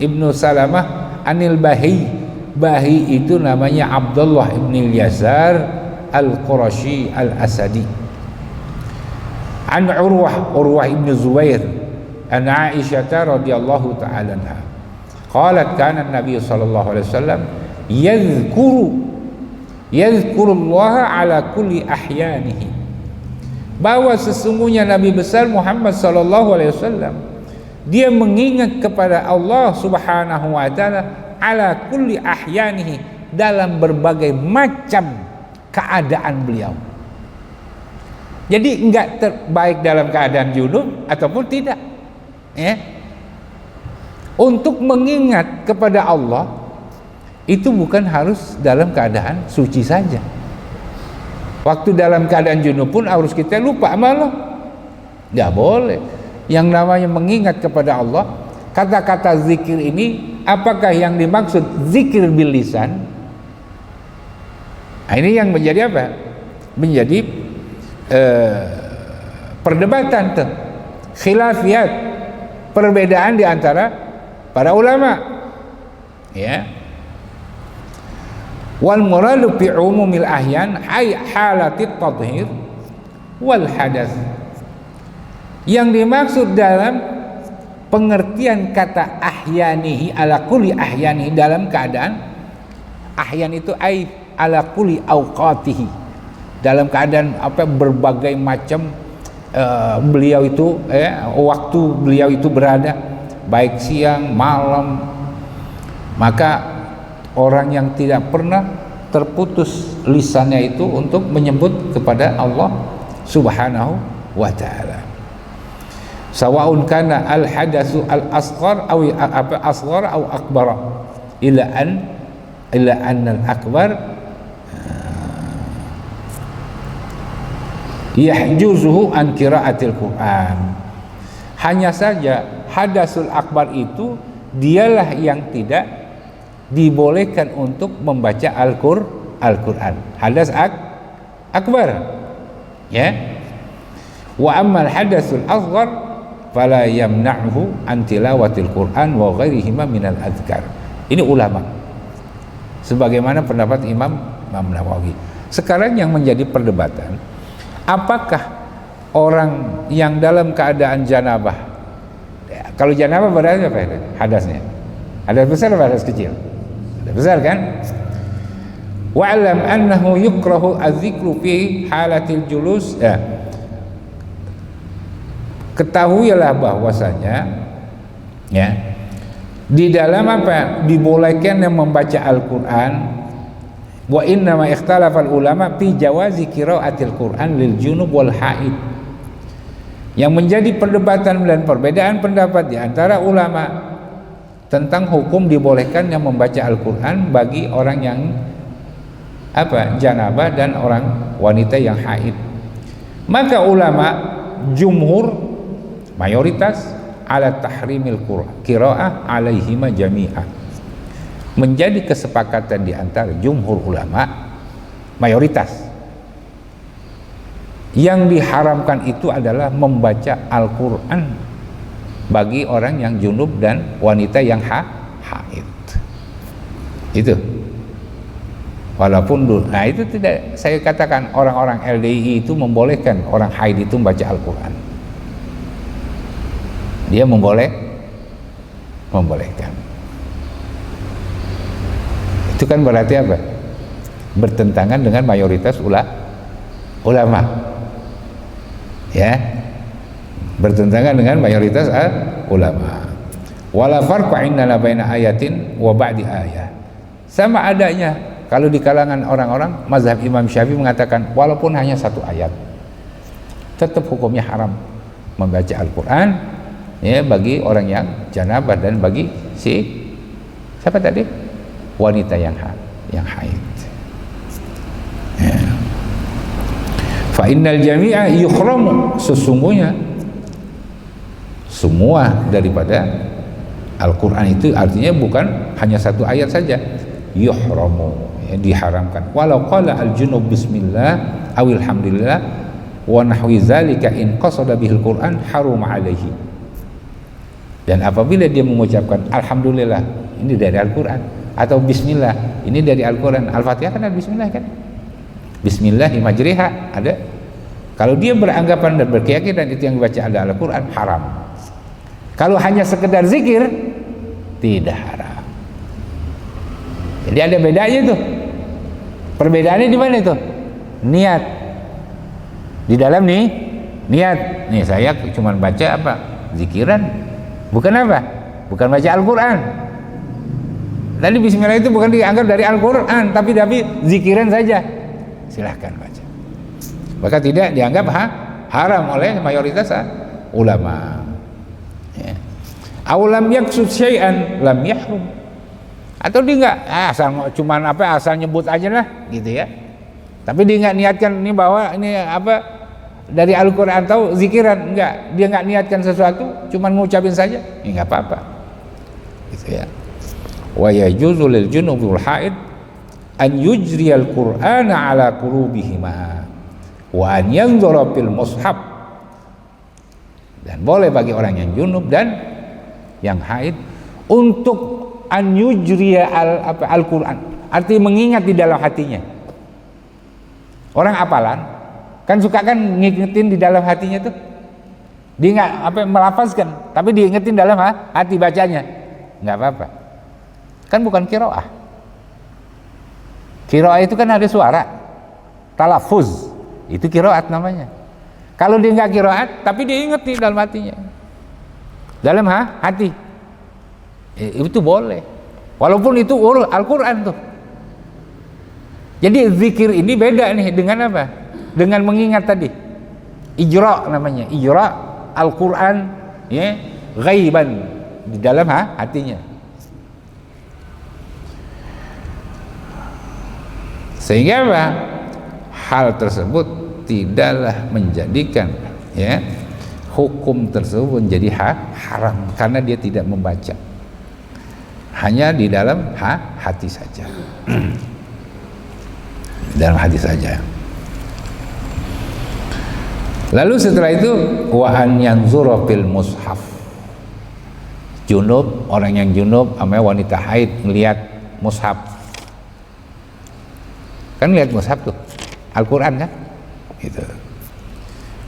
Speaker 1: ibn Salamah anil Bahi. Bahi itu namanya Abdullah ibn Yasar al-Qurashi al-Asadi. An Urwah ibn Zubair an Aisyah radhiyallahu ta'ala anha. Qalat kana Nabi sallallahu alaihi wasallam yadhkuru Allah ala kulli ahyanihi. Bahwa sesungguhnya Nabi besar Muhammad sallallahu alaihi wasallam dia mengingat kepada Allah Subhanahu wa taala ala kulli ahyanihi, dalam berbagai macam keadaan beliau. Jadi enggak terbaik dalam keadaan junub ataupun tidak. Ya. Untuk mengingat kepada Allah itu bukan harus dalam keadaan suci saja. Waktu dalam keadaan junub pun harus kita lupa malah. Enggak boleh. Yang namanya mengingat kepada Allah, kata-kata zikir ini apakah yang dimaksud zikir bil lisan? Nah, ini yang menjadi apa? Menjadi perdebatan tuh, khilafiyat, perbedaan di antara para ulama. Ya. Wal muradu fi umumil ahyan ay halatit tadhhir wal hadath. Yang dimaksud dalam pengertian kata ahyanihi ala kulli ahyanihi, dalam keadaan ahyan itu ay ala kulli awqatihi, dalam keadaan apa berbagai macam beliau itu waktu beliau itu berada, baik siang malam. Maka orang yang tidak pernah terputus lisannya itu untuk menyebut kepada Allah Subhanahu wa ta'ala. Sawaun kana al hadatsu al asghar aw asghar aw akbar ila an al akbar yahjuzuhu an qiraatil Quran. Hanya saja hadasul akbar itu dialah yang tidak dibolehkan untuk membaca Al-Quran. Hadas akbar. Ya. Wa ammal hadasul asghar fala yamna'hu an tilawatil Quran wa ghairihima minal adhkar. Ini ulama. Sebagaimana pendapat Imam Nawawi. Sekarang yang menjadi perdebatan, apakah orang yang dalam keadaan janabah, ya, kalau janabah berarti apa itu? Hadasnya. Hadas besar atau hadas kecil? Hadas besar kan? Wa'lam annahu yukrahu az-zikru fi halatil julus. Ya. Ketahuilah bahwasanya ya, di dalam apa dibolehkan yang membaca Al-Quran. Wa inna ma ikhtalafal ulama fi jawazi qiraatil Quran lil junub wal haid. Yang menjadi perdebatan dan perbedaan pendapat di antara ulama tentang hukum dibolehkan yang membaca Al-Quran bagi orang yang apa janabah dan orang wanita yang haid. Maka ulama jumhur mayoritas ala tahrimil qiraah alaihima jami'ah. Menjadi kesepakatan di antara jumhur ulama mayoritas yang diharamkan itu adalah membaca Al-Quran bagi orang yang junub dan wanita yang haid. Itu walaupun nah itu tidak, saya katakan orang-orang LDI itu membolehkan orang haid itu membaca Al-Quran. Dia membolehkan. Itu kan berarti apa? Bertentangan dengan mayoritas ulama. Ya. Bertentangan dengan mayoritas ulama. Wala farqa indana baina ayatin wa ba'di ayah. Sama adanya kalau di kalangan orang-orang mazhab Imam Syafi'i mengatakan walaupun hanya satu ayat tetap hukumnya haram membaca Al-Quran ya bagi orang yang janabah dan bagi siapa tadi? Wanita yang haid. Ya. Fa innal jami'a yukhramu, sesungguhnya semua daripada Al-Quran itu artinya bukan hanya satu ayat saja, yuhramu ya, diharamkan. Walau qala al-junub bismillah awil hamdulillah wa nahwi zalika in qasada bihil Quran harum alaihi. Dan apabila dia mengucapkan alhamdulillah ini dari Al-Quran atau bismillah ini dari Al-Quran, Al-Fatihah kan ada bismillah kan, bismillahi majriha ada. Kalau dia beranggapan dan berkeyakinan itu yang dibaca ada Al-Quran, haram. Kalau hanya sekedar zikir tidak haram. Jadi ada bedanya tuh. Perbedaannya di mana itu? Niat. Di dalam nih niat. Nih saya cuma baca apa? Zikiran. Bukan apa? Bukan baca Al-Quran. Tadi bismillah itu bukan dianggap dari Al-Quran, tapi zikiran saja. Silahkan baca. Maka tidak dianggap haram oleh mayoritas ulama. Ya. Aulam yaksud syai'an lam yahrum. Atau dia enggak asal cuman asal nyebut aja lah gitu ya. Tapi dia enggak niatkan ini bahwa ini dari Al-Qur'an atau zikiran, enggak. Dia enggak niatkan sesuatu, cuman ngucapin saja. Ya enggak apa-apa. Gitu ya. Wa yajuzu lil junubi wal haid an yujriyal Qur'ana ala qulubihima wa an yanzura fil mushaf. Dan boleh bagi orang yang junub dan yang haid untuk an yujriya al-Quran, artinya mengingat di dalam hatinya. Orang apalan kan suka kan ngingetin di dalam hatinya tuh, dia nggak melafazkan, tapi diingetin dalam hati bacanya, nggak apa-apa. Kan bukan qiraah. Qiraah itu kan ada suara, talafuz, itu qiraat namanya. Kalau dia nggak qiraat, tapi dia inget di dalam hatinya, dalam hati, itu boleh. Walaupun itu Al-Quran tuh. Jadi zikir ini beda nih dengan apa? Dengan mengingat tadi. Ijra namanya, ijra Al-Quran ya, ghaiban di dalam hatinya. Sehingga apa? Hal tersebut tidaklah menjadikan ya hukum tersebut menjadi haram karena dia tidak membaca, hanya di dalam hati saja. Dalam hati saja. Lalu setelah itu wa an yanzura fil mushaf. Junub, orang yang junub sama wanita haid melihat mushaf. Kan lihat mushaf tuh, Al-Quran kan? Gitu.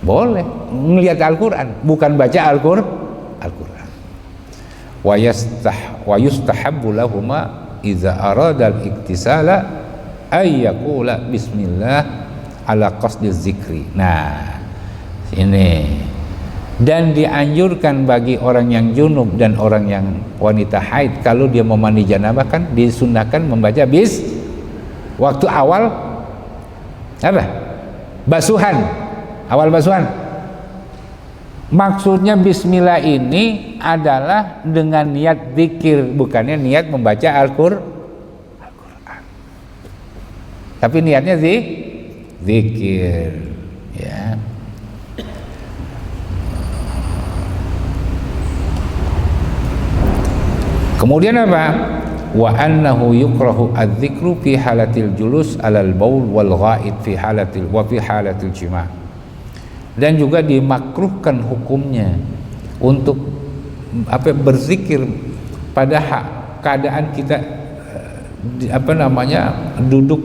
Speaker 1: Boleh melihat Al-Quran, bukan baca Al-Quran. Wa yustahabbu lahuma idza arada al-iktisala ay yaqula bismillah ala qasdi zikri. Nah, ini. Dan dianjurkan bagi orang yang junub dan orang yang wanita haid kalau dia memandi janabah kan disunahkan membaca waktu awal apa? Basuhan. Awal basuhan. Maksudnya bismillah ini adalah dengan niat zikir, bukannya niat membaca Al-Quran. Tapi niatnya zikir, ya. Kemudian apa? Wa annahu yukrahu adz-dzikru fi halatil julus 'alal baul wal ghaid fi halatil jima'. Dan juga dimakruhkan hukumnya untuk berzikir pada keadaan kita duduk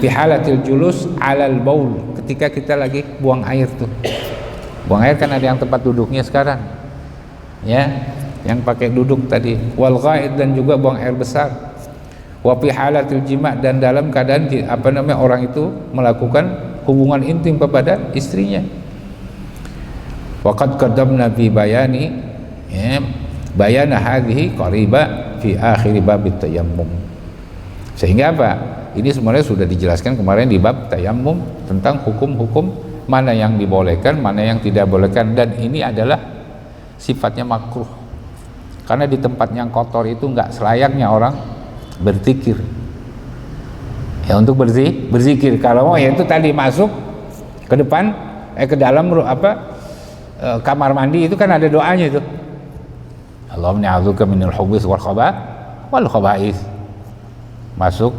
Speaker 1: fi halatil julus 'alal baul, ketika kita lagi buang air tuh. Buang air kan ada yang tempat duduknya sekarang. Ya. Yang pakai duduk tadi, wal ghaid, dan juga buang air besar, wa fi halatil jima', dan dalam keadaan orang itu melakukan hubungan intim kepada istrinya. Waqad qaddamna fi bayani ya, bayana hadhihi qariba fi akhir bab tayammum. Sehingga apa? Ini sebenarnya sudah dijelaskan kemarin di bab tayammum tentang hukum-hukum mana yang dibolehkan, mana yang tidak bolehkan, dan ini adalah sifatnya makruh. Karena di tempat yang kotor itu enggak selayaknya orang berzikir. Ya untuk berzikir. Kalau mau ya itu tadi masuk ke depan ke dalam kamar mandi itu kan ada doanya itu. Allahumma a'udzuka minal khubuthi wal khaba'ith. Masuk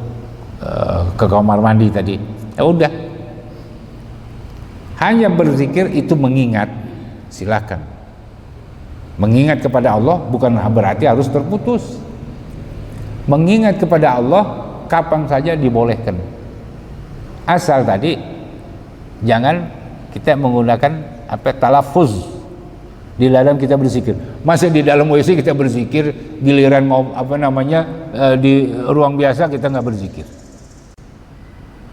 Speaker 1: ke kamar mandi tadi. Ya udah. Hanya berzikir itu mengingat, silakan. Mengingat kepada Allah bukan berarti harus terputus. Mengingat kepada Allah kapan saja dibolehkan, asal tadi jangan kita menggunakan talaffuz di dalam kita berzikir. Masa di dalam WC kita berzikir, giliran mau di ruang biasa kita nggak berzikir.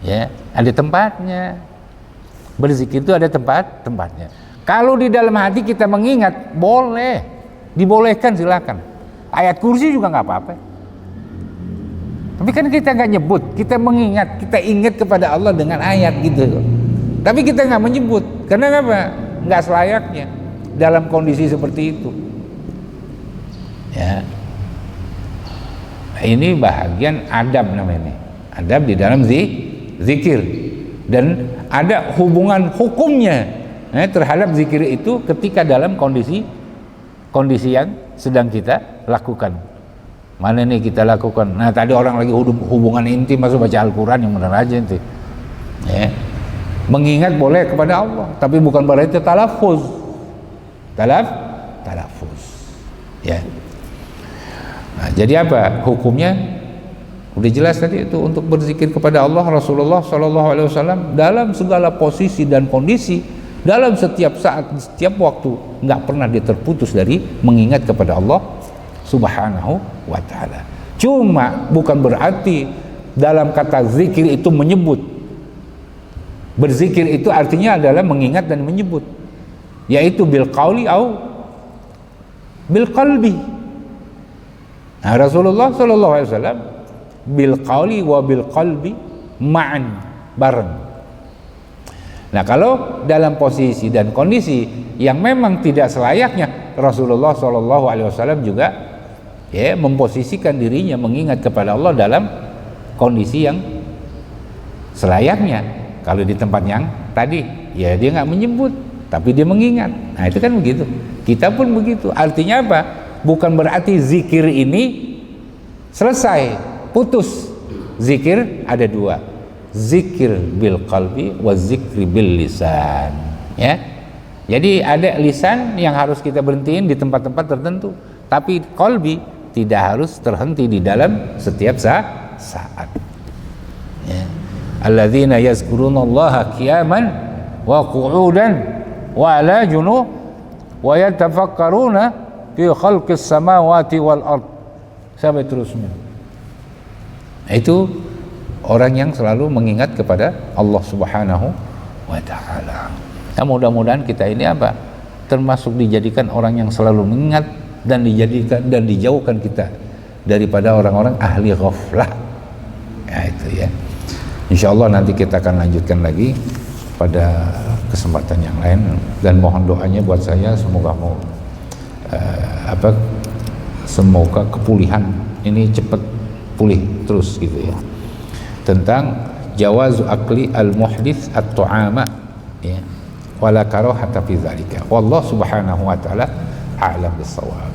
Speaker 1: Ya, ada tempatnya. Berzikir itu ada tempatnya. Kalau di dalam hati kita mengingat, boleh, dibolehkan, silakan. Ayat kursi juga nggak apa-apa. Tapi kan kita nggak nyebut, kita mengingat, kita ingat kepada Allah dengan ayat gitu. Tapi kita nggak menyebut, karena apa? Nggak selayaknya dalam kondisi seperti itu. Ya, ini bahagian adab namanya. Adab di dalam zikir, dan ada hubungan hukumnya terhadap zikir itu ketika dalam kondisi yang sedang kita lakukan. Mana nih kita lakukan? Nah tadi orang lagi hubungan intim masuk baca Al-Quran yang benar aja itu. Ya. Mengingat boleh kepada Allah, tapi bukan berarti talaffuz. Talaffuz. Ya. Nah, jadi apa hukumnya? Udah jelas tadi itu untuk berzikir kepada Allah. Rasulullah SAW dalam segala posisi dan kondisi, dalam setiap saat, setiap waktu, nggak pernah dia terputus dari mengingat kepada Allah Subhanahu wa ta'ala. Cuma bukan berarti dalam kata zikir itu menyebut. Berzikir itu artinya adalah mengingat dan menyebut, yaitu bil qauli au bil qalbi. Nah, Rasulullah SAW bil qauli wa bil qalbi ma'an, bareng. Nah, kalau dalam posisi dan kondisi yang memang tidak selayaknya, Rasulullah SAW juga memposisikan dirinya mengingat kepada Allah dalam kondisi yang selayaknya. Kalau di tempat yang tadi, ya dia nggak menyebut, tapi dia mengingat. Nah itu kan begitu. Kita pun begitu. Artinya apa? Bukan berarti zikir ini selesai, putus. Zikir ada dua, zikir bil qalbi wa zikri bil lisan. Ya, jadi ada lisan yang harus kita berhentiin di tempat-tempat tertentu, tapi qalbi tidak harus terhenti di dalam setiap saat. Ya. Alladzina yazkurunallaha qiyaman wa qu'udan wa ala junub wa yatafakkaruna fi khalqis samawati wal ard. Sampai terusnya. Itu orang yang selalu mengingat kepada Allah Subhanahu wa ta'ala. Nah, mudah-mudahan kita ini apa? Termasuk dijadikan orang yang selalu mengingat dan dijadikan dan dijauhkan kita daripada orang-orang ahli ghaflah. Ya itu ya. Insyaallah nanti kita akan lanjutkan lagi pada kesempatan yang lain, dan mohon doanya buat saya semoga semoga kepulihan ini cepat pulih terus gitu ya. Tentang jawazu akli al-muhdits at-tu'ama ya. Wala karahata fi dzalika. Wallahu subhanahu wa ta'ala a'lam bis-shawab.